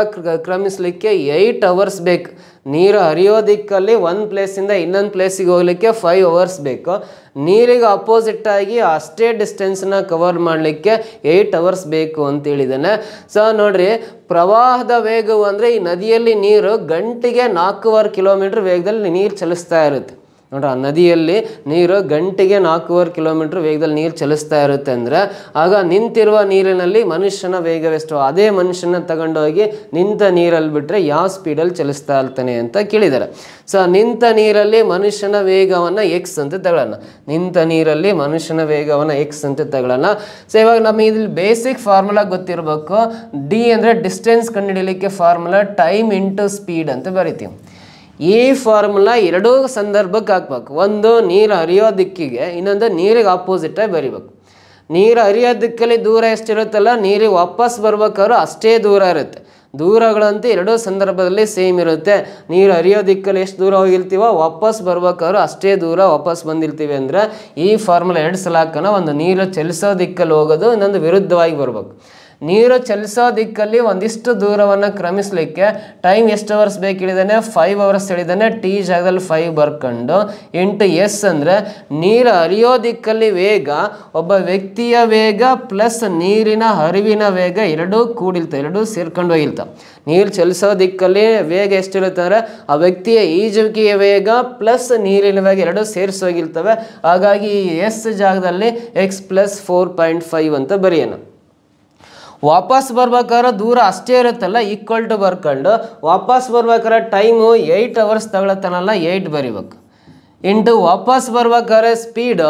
ಕ್ರಮಿಸಲಿಕ್ಕೆ 8 ಅವರ್ಸ್ ಬೇಕು. ನೀರು ಹರಿಯೋ ದಿಕ್ಕಲ್ಲಿ ಒಂದು ಪ್ಲೇಸಿಂದ ಇನ್ನೊಂದು ಪ್ಲೇಸಿಗೆ ಹೋಗ್ಲಿಕ್ಕೆ 5 ಅವರ್ಸ್ ಬೇಕು. ನೀರಿಗೆ ಅಪೋಸಿಟ್ ಆಗಿ ಅಷ್ಟೇ ಡಿಸ್ಟೆನ್ಸ್ನ ಕವರ್ ಮಾಡಲಿಕ್ಕೆ 8 ಅವರ್ಸ್ ಬೇಕು ಅಂತ ಹೇಳಿದ್ದಾನೆ. ಸೊ ನೋಡ್ರಿ, ಪ್ರವಾಹದ ವೇಗವು ಅಂದರೆ ಈ ನದಿಯಲ್ಲಿ ನೀರು ಗಂಟೆಗೆ 4.5 ಕಿಲೋಮೀಟರ್ ವೇಗದಲ್ಲಿ ನೀರು ಚಲಿಸ್ತಾ ಇರುತ್ತೆ ನೋಡ್ರಿ. ಆ ನದಿಯಲ್ಲಿ ನೀರು ಗಂಟೆಗೆ 4.5 ಕಿಲೋಮೀಟರ್ ವೇಗದಲ್ಲಿ ನೀರು ಚಲಿಸ್ತಾ ಇರುತ್ತೆ ಅಂದರೆ ಆಗ ನಿಂತಿರುವ ನೀರಿನಲ್ಲಿ ಮನುಷ್ಯನ ವೇಗವೆಷ್ಟು? ಅದೇ ಮನುಷ್ಯನ ತಗೊಂಡೋಗಿ ನಿಂತ ನೀರಲ್ಲಿ ಬಿಟ್ಟರೆ ಯಾವ ಸ್ಪೀಡಲ್ಲಿ ಚಲಿಸ್ತಾ ಇರ್ತಾನೆ ಅಂತ ಕೇಳಿದ್ದಾರೆ. ಸೊ ನಿಂತ ನೀರಲ್ಲಿ ಮನುಷ್ಯನ ವೇಗವನ್ನು ಎಕ್ಸ್ ಅಂತ ತಗೊಳ್ಳೋಣ. ನಿಂತ ನೀರಲ್ಲಿ ಮನುಷ್ಯನ ವೇಗವನ್ನು ಎಕ್ಸ್ ಅಂತ ತಗೊಳ್ಳೋಣ. ಸೊ ಇವಾಗ ನಮಗೆ ಇಲ್ಲಿ ಬೇಸಿಕ್ ಫಾರ್ಮುಲಾ ಗೊತ್ತಿರಬೇಕು. ಡಿ ಅಂದರೆ ಡಿಸ್ಟೆನ್ಸ್ ಕಂಡುಹಿಡಿಯಲಿಕ್ಕೆ ಫಾರ್ಮುಲಾ ಟೈಮ್ ಇಂಟು ಸ್ಪೀಡ್ ಅಂತ ಬರಿತೀವಿ. ಈ ಫಾರ್ಮುಲಾ ಎರಡೂ ಸಂದರ್ಭಕ್ಕೆ ಹಾಕ್ಬೇಕು. ಒಂದು ನೀರು ಹರಿಯೋ ದಿಕ್ಕಿಗೆ, ಇನ್ನೊಂದು ನೀರಿಗೆ ಆಪೋಸಿಟಾಗಿ ಬರಿಬೇಕು. ನೀರು ಹರಿಯೋ ದಿಕ್ಕಲ್ಲಿ ದೂರ ಎಷ್ಟಿರುತ್ತಲ್ಲ, ನೀರಿಗೆ ವಾಪಸ್ ಬರ್ಬೇಕಾದ್ರೂ ಅಷ್ಟೇ ದೂರ ಇರುತ್ತೆ. ದೂರಗಳಂತೂ ಎರಡೂ ಸಂದರ್ಭದಲ್ಲಿ ಸೇಮ್ ಇರುತ್ತೆ. ನೀರು ಹರಿಯೋ ದಿಕ್ಕಲ್ಲಿ ಎಷ್ಟು ದೂರ ಹೋಗಿರ್ತೀವೋ ವಾಪಸ್ ಬರ್ಬೇಕಾದ್ರೂ ಅಷ್ಟೇ ದೂರ ವಾಪಸ್ ಬಂದಿರ್ತೀವಿ ಅಂದರೆ ಈ ಫಾರ್ಮುಲಾ 2 ಸಲ ಹಾಕೋಣ. ಒಂದು ನೀರು ಚಲಿಸೋ ದಿಕ್ಕಲ್ಲಿ ಹೋಗೋದು, ಇನ್ನೊಂದು ವಿರುದ್ಧವಾಗಿ ಬರ್ಬೇಕು. ನೀರು ಚಲಿಸೋ ದಿಕ್ಕಲ್ಲಿ ಒಂದಿಷ್ಟು ದೂರವನ್ನು ಕ್ರಮಿಸಲಿಕ್ಕೆ ಟೈಮ್ ಎಷ್ಟು ಅವರ್ಸ್ ಬೇಕು ಹೇಳಿದ್ದಾನೆ? 5 ಅವರ್ಸ್ ಹೇಳಿದ್ದಾನೆ. ಟಿ ಜಾಗದಲ್ಲಿ 5 ಬರ್ಕೊಂಡು ಇಂಟು ಎಸ್ ಅಂದರೆ ನೀರು ಹರಿಯೋ ದಿಕ್ಕಲ್ಲಿ ವೇಗ, ಒಬ್ಬ ವ್ಯಕ್ತಿಯ ವೇಗ ಪ್ಲಸ್ ನೀರಿನ ಹರಿವಿನ ವೇಗ ಎರಡೂ ಕೂಡಿರ್ತವೆ, ಎರಡೂ ಸೇರ್ಕೊಂಡು ಹೋಗಿರ್ತವೆ. ನೀರು ಚಲಿಸೋ ದಿಕ್ಕಲ್ಲಿ ವೇಗ ಎಷ್ಟಿರುತ್ತೆ ಅಂದರೆ ಆ ವ್ಯಕ್ತಿಯ ಈಜುವಿಕೆಯ ವೇಗ ಪ್ಲಸ್ ನೀರಿನ ವೇಗ ಎರಡೂ ಸೇರಿಸೋಗಿರ್ತವೆ. ಹಾಗಾಗಿ ಎಸ್ ಜಾಗದಲ್ಲಿ ಎಕ್ಸ್ ಪ್ಲಸ್ 4.5 ಅಂತ ಬರೆಯೋಣ. ವಾಪಸ್ ಬರ್ಬೇಕಾದ್ರೆ ದೂರ ಅಷ್ಟೇ ಇರುತ್ತಲ್ಲ, ಈಕ್ವಲ್ ಟು ಬರ್ಕೊಂಡು ವಾಪಸ್ ಬರ್ಬೇಕಾದ್ರೆ ಟೈಮು 8 ಅವರ್ಸ್ ತಗೊಳತ್ತನಲ್ಲ, 8 ಬರಿಬೇಕು. ಇಂಟು ವಾಪಸ್ ಬರ್ಬೇಕಾದ್ರೆ ಸ್ಪೀಡ್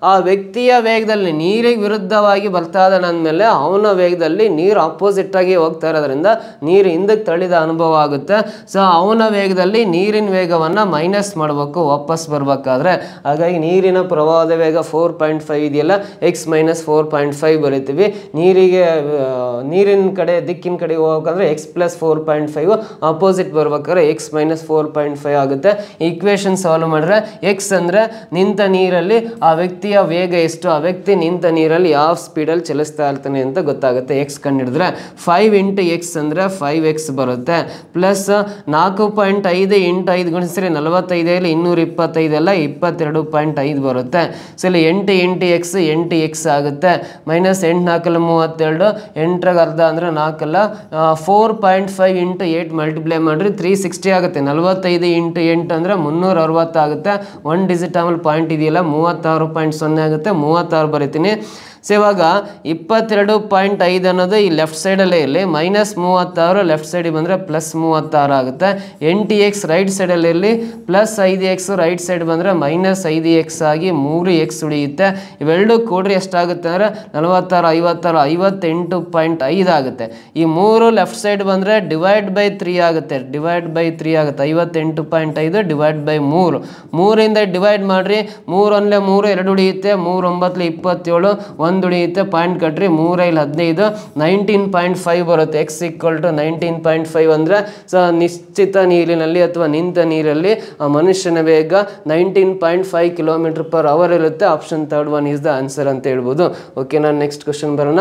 ಆ ವ್ಯಕ್ತಿಯ ವೇಗದಲ್ಲಿ ನೀರಿಗೆ ವಿರುದ್ಧವಾಗಿ ಬರ್ತಾ ಇದ್ದಾನೆ ಅಂದಮೇಲೆ ಅವನ ವೇಗದಲ್ಲಿ ನೀರು ಆಪೋಸಿಟ್ ಆಗಿ ಹೋಗ್ತಾ ಇರೋದ್ರಿಂದ ನೀರು ಹಿಂದಕ್ಕೆ ತಳ್ಳಿದ ಅನುಭವ ಆಗುತ್ತೆ. ಸೊ ಅವನ ವೇಗದಲ್ಲಿ ನೀರಿನ ವೇಗವನ್ನು ಮೈನಸ್ ಮಾಡಬೇಕು ವಾಪಸ್ ಬರ್ಬೇಕಾದ್ರೆ. ಹಾಗಾಗಿ ನೀರಿನ ಪ್ರವಾಹದ ವೇಗ 4.5 ಇದೆಯಲ್ಲ, ಎಕ್ಸ್ ಮೈನಸ್ 4.5 ಬರೀತೀವಿ. ನೀರಿನ ಕಡೆ ದಿಕ್ಕಿನ ಕಡೆ ಹೋಗ್ಬೇಕಂದ್ರೆ ಎಕ್ಸ್ ಪ್ಲಸ್ 4.5, ಆಪೋಸಿಟ್ ಬರ್ಬೇಕಾದ್ರೆ ಎಕ್ಸ್ ಮೈನಸ್ 4.5 ಆಗುತ್ತೆ. ಈಕ್ವೇಶನ್ ಸಾಲ್ವ್ ಮಾಡಿದ್ರೆ ಎಕ್ಸ್ ಅಂದರೆ ನಿಂತ ನೀರಲ್ಲಿ ಆ ವ್ಯಕ್ತಿಯ ವೇಗ ಎಷ್ಟು, ಆ ವ್ಯಕ್ತಿ ನಿಂತ ನೀರಲ್ಲಿ ಯಾವ ಸ್ಪೀಡಲ್ಲಿ ಚಲಿಸ್ತಾ ಇರ್ತಾನೆ ಅಂತ ಗೊತ್ತಾಗುತ್ತೆ. ಎಕ್ಸ್ ಕಂಡಿಡಿದ್ರೆ 5 ಇಂಟು ಎಕ್ಸ್ ಅಂದರೆ 5x ಬರುತ್ತೆ. ಪ್ಲಸ್ 4.5 ಇಂಟು 5 ಗುಣಿಸಿದ್ರೆ 45 225 ಅಲ್ಲ 22.5 ಬರುತ್ತೆ. ಸೊ ಇಲ್ಲಿ 8 ಇಂಟು ಎಕ್ಸ್ 8x ಆಗುತ್ತೆ. ಮೈನಸ್ 8 4 32, 8ರ ಅರ್ಧ ಅಂದರೆ 4 ಅಲ್ಲ. 4.5 ಇಂಟು 8 ಮಲ್ಟಿಪ್ಲೈ ಮಾಡಿರಿ 360 ಆಗುತ್ತೆ. 45 ಇಂಟು 8 ಅಂದರೆ 360 ಆಗುತ್ತೆ. 1 ಡಿಜಿಟ್ ಆಮೇಲೆ ಪಾಯಿಂಟ್ ಇದೆಯಲ್ಲ 36.0 ಆಗುತ್ತೆ. 36 ಬರೀತೀನಿ. ಸೊ ಇವಾಗ 22.5 ಅನ್ನೋದು ಈ ಲೆಫ್ಟ್ ಸೈಡಲ್ಲೇ ಇರಲಿ, ಮೈನಸ್ 36 ಲೆಫ್ಟ್ ಸೈಡಿಗೆ ಬಂದರೆ ಪ್ಲಸ್ 36 ಆಗುತ್ತೆ. 8x ರೈಟ್ ಸೈಡಲ್ಲಿ ಇರಲಿ, ಪ್ಲಸ್ 5x ರೈಟ್ ಸೈಡ್ ಬಂದರೆ ಮೈನಸ್ 5x ಆಗಿ 3x ಉಳಿಯುತ್ತೆ. ಇವೆರಡು ಕೂಡ್ರಿ ಎಷ್ಟಾಗುತ್ತೆ ಅಂದರೆ 46 56 58.5 ಆಗುತ್ತೆ. ಈ 3 ಲೆಫ್ಟ್ ಸೈಡ್ ಬಂದರೆ ಡಿವೈಡ್ ಬೈ 3 ಆಗುತ್ತೆ. 58.5 ಡಿವೈಡ್ ಬೈ 3. 3ರಿಂದ ಡಿವೈಡ್ ಮಾಡಿರಿ. 3 1 3 2 ಉಳಿಯುತ್ತೆ. 3 9 27 1 ಉಳಿಯುತ್ತೆ. ಪಾಯಿಂಟ್ ಕಟ್ರಿ. 3 5 15 19.5 ಬರುತ್ತೆ. ಎಕ್ಸ್ ಈಕ್ವಲ್ ಟು 19.5 ಅಂದರೆ ಸೊ ನಿಶ್ಚಿತ ನೀರಿನಲ್ಲಿ ಅಥವಾ ನಿಂತ ನೀರಲ್ಲಿ ಆ ಮನುಷ್ಯನ ವೇಗ 19.5 km/h ಇರುತ್ತೆ. ಆಪ್ಷನ್ 3 ಈಸ್ ದ ಆನ್ಸರ್ ಅಂತ ಹೇಳ್ಬೋದು. ಓಕೆ, ನಾನು ನೆಕ್ಸ್ಟ್ ಕ್ವಶನ್ ಬರೋಣ.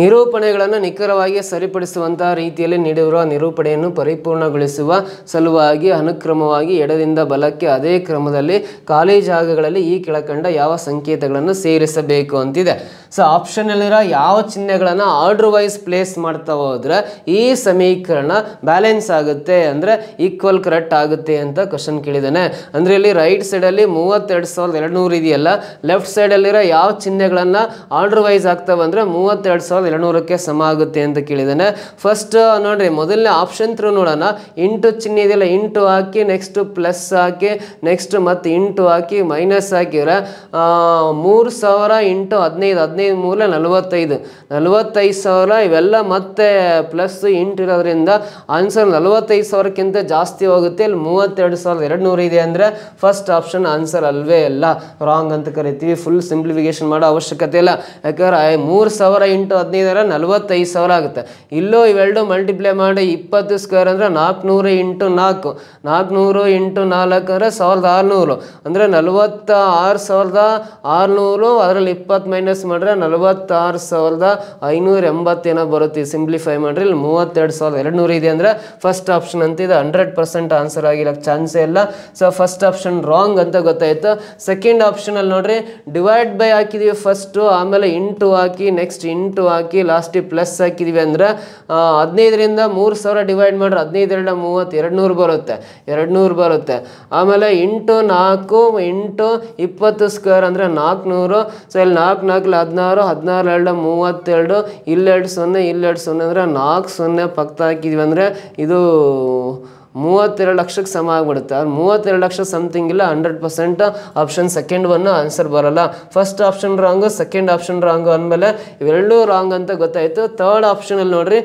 ನಿರೂಪಣೆಗಳನ್ನು ನಿಖರವಾಗಿ ಸರಿಪಡಿಸುವಂತಹ ರೀತಿಯಲ್ಲಿ ನೀಡಿರುವ ನಿರೂಪಣೆಯನ್ನು ಪರಿಪೂರ್ಣಗೊಳಿಸುವ ಸಲುವಾಗಿ ಅನುಕ್ರಮವಾಗಿ ಎಡದಿಂದ ಬಲಕ್ಕೆ ಅದೇ ಕ್ರಮದಲ್ಲಿ ಖಾಲಿ ಜಾಗಗಳಲ್ಲಿ ಈ ಕೆಳಕಂಡ ಯಾವ ಸಂಕೇತಗಳನ್ನು ಸೇರಿಸಬೇಕು ಅಂತಿದೆ. ಸೊ ಆಪ್ಷನಲ್ಲಿರೋ ಯಾವ ಚಿಹ್ನೆಗಳನ್ನು ಆರ್ಡರ್ ವೈಸ್ ಪ್ಲೇಸ್ ಮಾಡ್ತಾ ಹೋದ್ರೆ ಈ ಸಮೀಕರಣ ಬ್ಯಾಲೆನ್ಸ್ ಆಗುತ್ತೆ, ಅಂದರೆ ಈಕ್ವಲ್ ಕರೆಕ್ಟ್ ಆಗುತ್ತೆ ಅಂತ ಕ್ವಶನ್ ಕೇಳಿದ್ದಾನೆ. ಅಂದರೆ ಇಲ್ಲಿ ರೈಟ್ ಸೈಡಲ್ಲಿ 32,200 ಇದೆಯಲ್ಲ, ಲೆಫ್ಟ್ ಸೈಡಲ್ಲಿರೋ ಯಾವ ಚಿಹ್ನೆಗಳನ್ನು ಆರ್ಡರ್ ವೈಸ್ ಆಗ್ತಾವೆ ಅಂದರೆ 32,200ಕ್ಕೆ ಸಮ ಆಗುತ್ತೆ ಅಂತ ಕೇಳಿದ್ದಾನೆ. ಫಸ್ಟ್ ನೋಡ್ರಿ, ಮೊದಲನೇ ಆಪ್ಷನ್ ಥ್ರೂ ನೋಡೋಣ. ಇಂಟು ಚಿಹ್ನೆ ಇದೆಯಲ್ಲ, ಇಂಟು ಹಾಕಿ ನೆಕ್ಸ್ಟ್ ಪ್ಲಸ್ ಹಾಕಿ ನೆಕ್ಸ್ಟ್ ಮತ್ತೆ ಇಂಟು ಹಾಕಿ ಮೈನಸ್ ಹಾಕಿದ್ರೆ 3,000 ಇಂಟು 15 3 45 45,000 ಇವೆಲ್ಲ ಮತ್ತೆ ಪ್ಲಸ್ ಇಂಟು ಇರೋದ್ರಿಂದ ಆನ್ಸರ್ 45,000ಕ್ಕಿಂತ ಜಾಸ್ತಿ ಹೋಗುತ್ತೆ. ಇಲ್ಲಿ 32,200 ಇದೆ ಅಂದರೆ ಫಸ್ಟ್ ಆಪ್ಷನ್ ಆನ್ಸರ್ ಅಲ್ವೇ ಅಲ್ಲ, ರಾಂಗ್ ಅಂತ ಕರಿತೀವಿ. ಫುಲ್ ಸಿಂಪ್ಲಿಫಿಕೇಶನ್ ಮಾಡೋ ಅವಶ್ಯಕತೆ ಇಲ್ಲ, ಯಾಕಂದ್ರೆ 3,000 ಇಂಟು 15 45,000 ಆಗುತ್ತೆ. ಇಲ್ಲೂ ಇವೆರಡು ಮಲ್ಟಿಪ್ಲೈ ಮಾಡಿ 20 ಸ್ಕ್ವೇರ್ ಅಂದರೆ 400 ಇಂಟು 4 400 ಇಂಟು 4 ಅಂದರೆ 1,600 ಅಂದರೆ 46,600. ಅದರಲ್ಲಿ 20 ಮೈನಸ್ ಮಾಡಿದ್ರೆ 46,580 ಏನೋ ಬರುತ್ತೆ. ಸಿಂಪ್ಲಿಫೈ ಮಾಡಿರಿ. ಇಲ್ಲಿ 32,200 ಇದೆ ಅಂದರೆ ಫಸ್ಟ್ ಆಪ್ಷನ್ ಅಂತ ಇದು 100% ಆನ್ಸರ್ ಆಗಿರೋಕ್ಕೆ ಚಾನ್ಸೇ ಇಲ್ಲ. ಸೊ ಫಸ್ಟ್ ಆಪ್ಷನ್ ರಾಂಗ್ ಅಂತ ಗೊತ್ತಾಯ್ತು. ಸೆಕೆಂಡ್ ಆಪ್ಷನಲ್ಲಿ ನೋಡ್ರಿ, ಡಿವೈಡ್ ಬೈ ಹಾಕಿದೀವಿ ಫಸ್ಟು, ಆಮೇಲೆ ಇಂಟು ಹಾಕಿ ನೆಕ್ಸ್ಟ್ ಇಂಟು ಹಾಕಿ ಲಾಸ್ಟಿಗೆ ಪ್ಲಸ್ ಹಾಕಿದೀವಿ ಅಂದರೆ 15ರಿಂದ 3,000 ಡಿವೈಡ್ ಮಾಡ್ರೆ 15 2 30 200 ಬರುತ್ತೆ. 200 ಬರುತ್ತೆ. ಆಮೇಲೆ ಇಂಟು 4 ಇಂಟು 20 ಸ್ಕ್ವೇರ್ ಅಂದರೆ 400. ಸೊ ಇಲ್ಲಿ 4 4 16 16 2 32 ಇಲ್ಲೆರಡು 0 ಇಲ್ಲೆರಡು 0 ಅಂದರೆ 4 0 ಪಕ್ಕ ಹಾಕಿದ್ವಿ ಅಂದರೆ ಇದು 32 ಲಕ್ಷಕ್ಕೆ ಸಮ ಆಗ್ಬಿಡುತ್ತೆ. 32 ಲಕ್ಷ ಸಮಥಿಂಗ್ ಇಲ್ಲ. 100% ಆಪ್ಷನ್ ಸೆಕೆಂಡ್ ಒನ್ ಆನ್ಸರ್ ಬರೋಲ್ಲ. First option wrong, second option wrong ಅಂದಮೇಲೆ ಇವೆರಡೂ ರಾಂಗ್ ಅಂತ ಗೊತ್ತಾಯಿತು. ಥರ್ಡ್ ಆಪ್ಷನಲ್ಲಿ ನೋಡ್ರಿ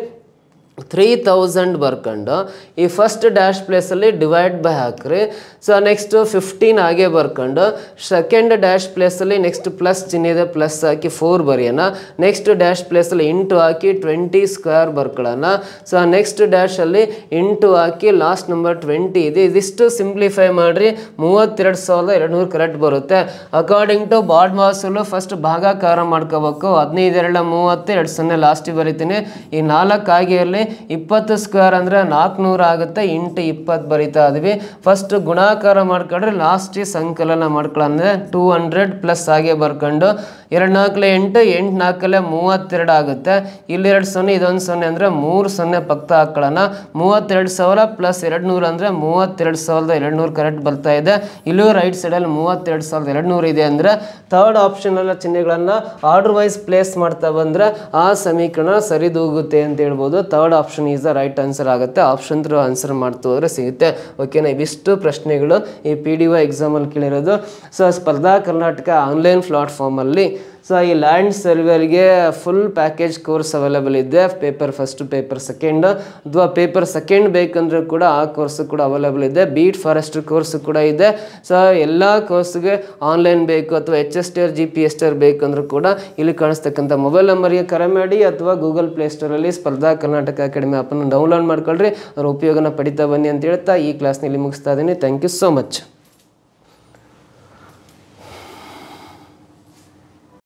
3,000 ಬರ್ಕೊಂಡು ಈ ಫಸ್ಟ್ ಡ್ಯಾಶ್ ಪ್ಲೇಸಲ್ಲಿ ಡಿವೈಡ್ ಬೈ ಹಾಕ್ರಿ. ಸೊ ನೆಕ್ಸ್ಟ್ 15 ಹಾಗೆ ಬರ್ಕೊಂಡು ಸೆಕೆಂಡ್ ಡ್ಯಾಶ್ ಪ್ಲೇಸಲ್ಲಿ ನೆಕ್ಸ್ಟ್ ಪ್ಲಸ್ ಚಿಹ್ನೆ ಇದೆ, ಪ್ಲಸ್ ಹಾಕಿ 4 ಬರೆಯೋಣ. ನೆಕ್ಸ್ಟ್ ಡ್ಯಾಶ್ ಪ್ಲೇಸಲ್ಲಿ ಇಂಟು ಹಾಕಿ 20 ಸ್ಕ್ವೇರ್ ಬರ್ಕೊಳ್ಳೋಣ. ಸೊ ನೆಕ್ಸ್ಟ್ ಡ್ಯಾಶಲ್ಲಿ ಇಂಟು ಹಾಕಿ ಲಾಸ್ಟ್ ನಂಬರ್ 20 ಇದೆ. ಇದಿಷ್ಟು ಸಿಂಪ್ಲಿಫೈ ಮಾಡಿರಿ 32,200 ಕರೆಕ್ಟ್ ಬರುತ್ತೆ. ಅಕಾರ್ಡಿಂಗ್ ಟು ಬಾಡ್ ಮಾಸಲು ಫಸ್ಟ್ ಭಾಗಾಕಾರ ಮಾಡ್ಕೋಬೇಕು. 15 2 30 2 0 ಲಾಸ್ಟಿಗೆ ಬರಿತೀನಿ. ಈ 4 ಆಗಿ ಇರಲಿ. 20 ಸ್ಕ್ವೇರ್ ಅಂದರೆ 400 ಆಗುತ್ತೆ. ಇಂಟು 20 ಬರಿತಾ ಇದ್ವಿ. ಫಸ್ಟ್ ಗುಣಾಕಾರ ಮಾಡ್ಕೊಂಡ್ರೆ ಲಾಸ್ಟ್ ಸಂಕಲನ ಮಾಡ್ಕೊಳ್ಳೋಣ 200 ಪ್ಲಸ್ ಹಾಗೆ ಬರ್ಕೊಂಡು 2 4 8 8 4 32 ಆಗುತ್ತೆ. ಇಲ್ಲಿ 2 0 ಇದೊಂದು 0 ಅಂದರೆ 3 0 ಪಕ್ಕ ಹಾಕೊಳ್ಳೋಣ. 32,000 ಪ್ಲಸ್ 200 ಅಂದರೆ 32,200 ಕರೆಕ್ಟ್ ಬರ್ತಾ ಇದೆ. ಇಲ್ಲೂ ರೈಟ್ ಸೈಡಲ್ಲಿ 32,200 ಇದೆ ಅಂದರೆ ಥರ್ಡ್ ಆಪ್ಷನಲ್ಲ ಚಿಹ್ನೆಗಳನ್ನು ಆರ್ಡರ್ ವೈಸ್ ಪ್ಲೇಸ್ ಮಾಡ್ತಾ ಬಂದರೆ ಆ ಸಮೀಕರಣ ಸರಿದೂಗುತ್ತೆ ಅಂತ ಹೇಳ್ಬೋದು. Third option is the right answer ಆಗುತ್ತೆ. ಆಪ್ಷನ್ ಥ್ರೂ ಆನ್ಸರ್ ಮಾಡ್ತಾ ಹೋದರೆ ಸಿಗುತ್ತೆ. ಓಕೆನಾ, ಇವಿಷ್ಟು ಪ್ರಶ್ನೆಗಳು ಈ PDO ಎಕ್ಸಾಮಲ್ಲಿ ಕೇಳಿರೋದು. ಸೊ ಸ್ಪರ್ಧಾ ಕರ್ನಾಟಕ ಆನ್ಲೈನ್ ಪ್ಲಾಟ್ಫಾರ್ಮಲ್ಲಿ ಸೊ ಈ ಲ್ಯಾಂಡ್ ಸರ್ವೇರ್ಗೆ ಫುಲ್ ಪ್ಯಾಕೇಜ್ ಕೋರ್ಸ್ ಅವೈಲೇಬಲ್ ಇದೆ. ಪೇಪರ್ ಫಸ್ಟ್, ಪೇಪರ್ ಸೆಕೆಂಡ್, ಅಥವಾ ಪೇಪರ್ ಸೆಕೆಂಡ್ ಬೇಕಂದ್ರೂ ಕೂಡ ಆ ಕೋರ್ಸು ಕೂಡ ಅವೈಲೇಬಲ್ ಇದೆ. ಬೀಟ್ ಫಾರೆಸ್ಟ್ ಕೋರ್ಸು ಕೂಡ ಇದೆ. ಸೊ ಎಲ್ಲ ಕೋರ್ಸ್ಗೆ ಆನ್ಲೈನ್ ಬೇಕು ಅಥವಾ HSTR GPSTR ಬೇಕಂದ್ರೂ ಕೂಡ ಇಲ್ಲಿ ಕಾಣಿಸ್ತಕ್ಕಂಥ ಮೊಬೈಲ್ ನಂಬರ್ಗೆ ಕರೆ ಮಾಡಿ ಅಥವಾ ಗೂಗಲ್ ಪ್ಲೇಸ್ಟೋರಲ್ಲಿ ಸ್ಪರ್ಧಾ ಕರ್ನಾಟಕ ಅಕಾಡೆಮಿ ಆ್ಯಪನ್ನು ಡೌನ್ಲೋಡ್ ಮಾಡ್ಕೊಳ್ರಿ. ಅದರ ಉಪಯೋಗನ ಪಡಿತಾ ಬನ್ನಿ ಅಂತ ಹೇಳ್ತಾ ಈ ಕ್ಲಾಸ್ನಲ್ಲಿ ಮುಗಿಸ್ತಾ ಇದ್ದೀನಿ. Thank you so much.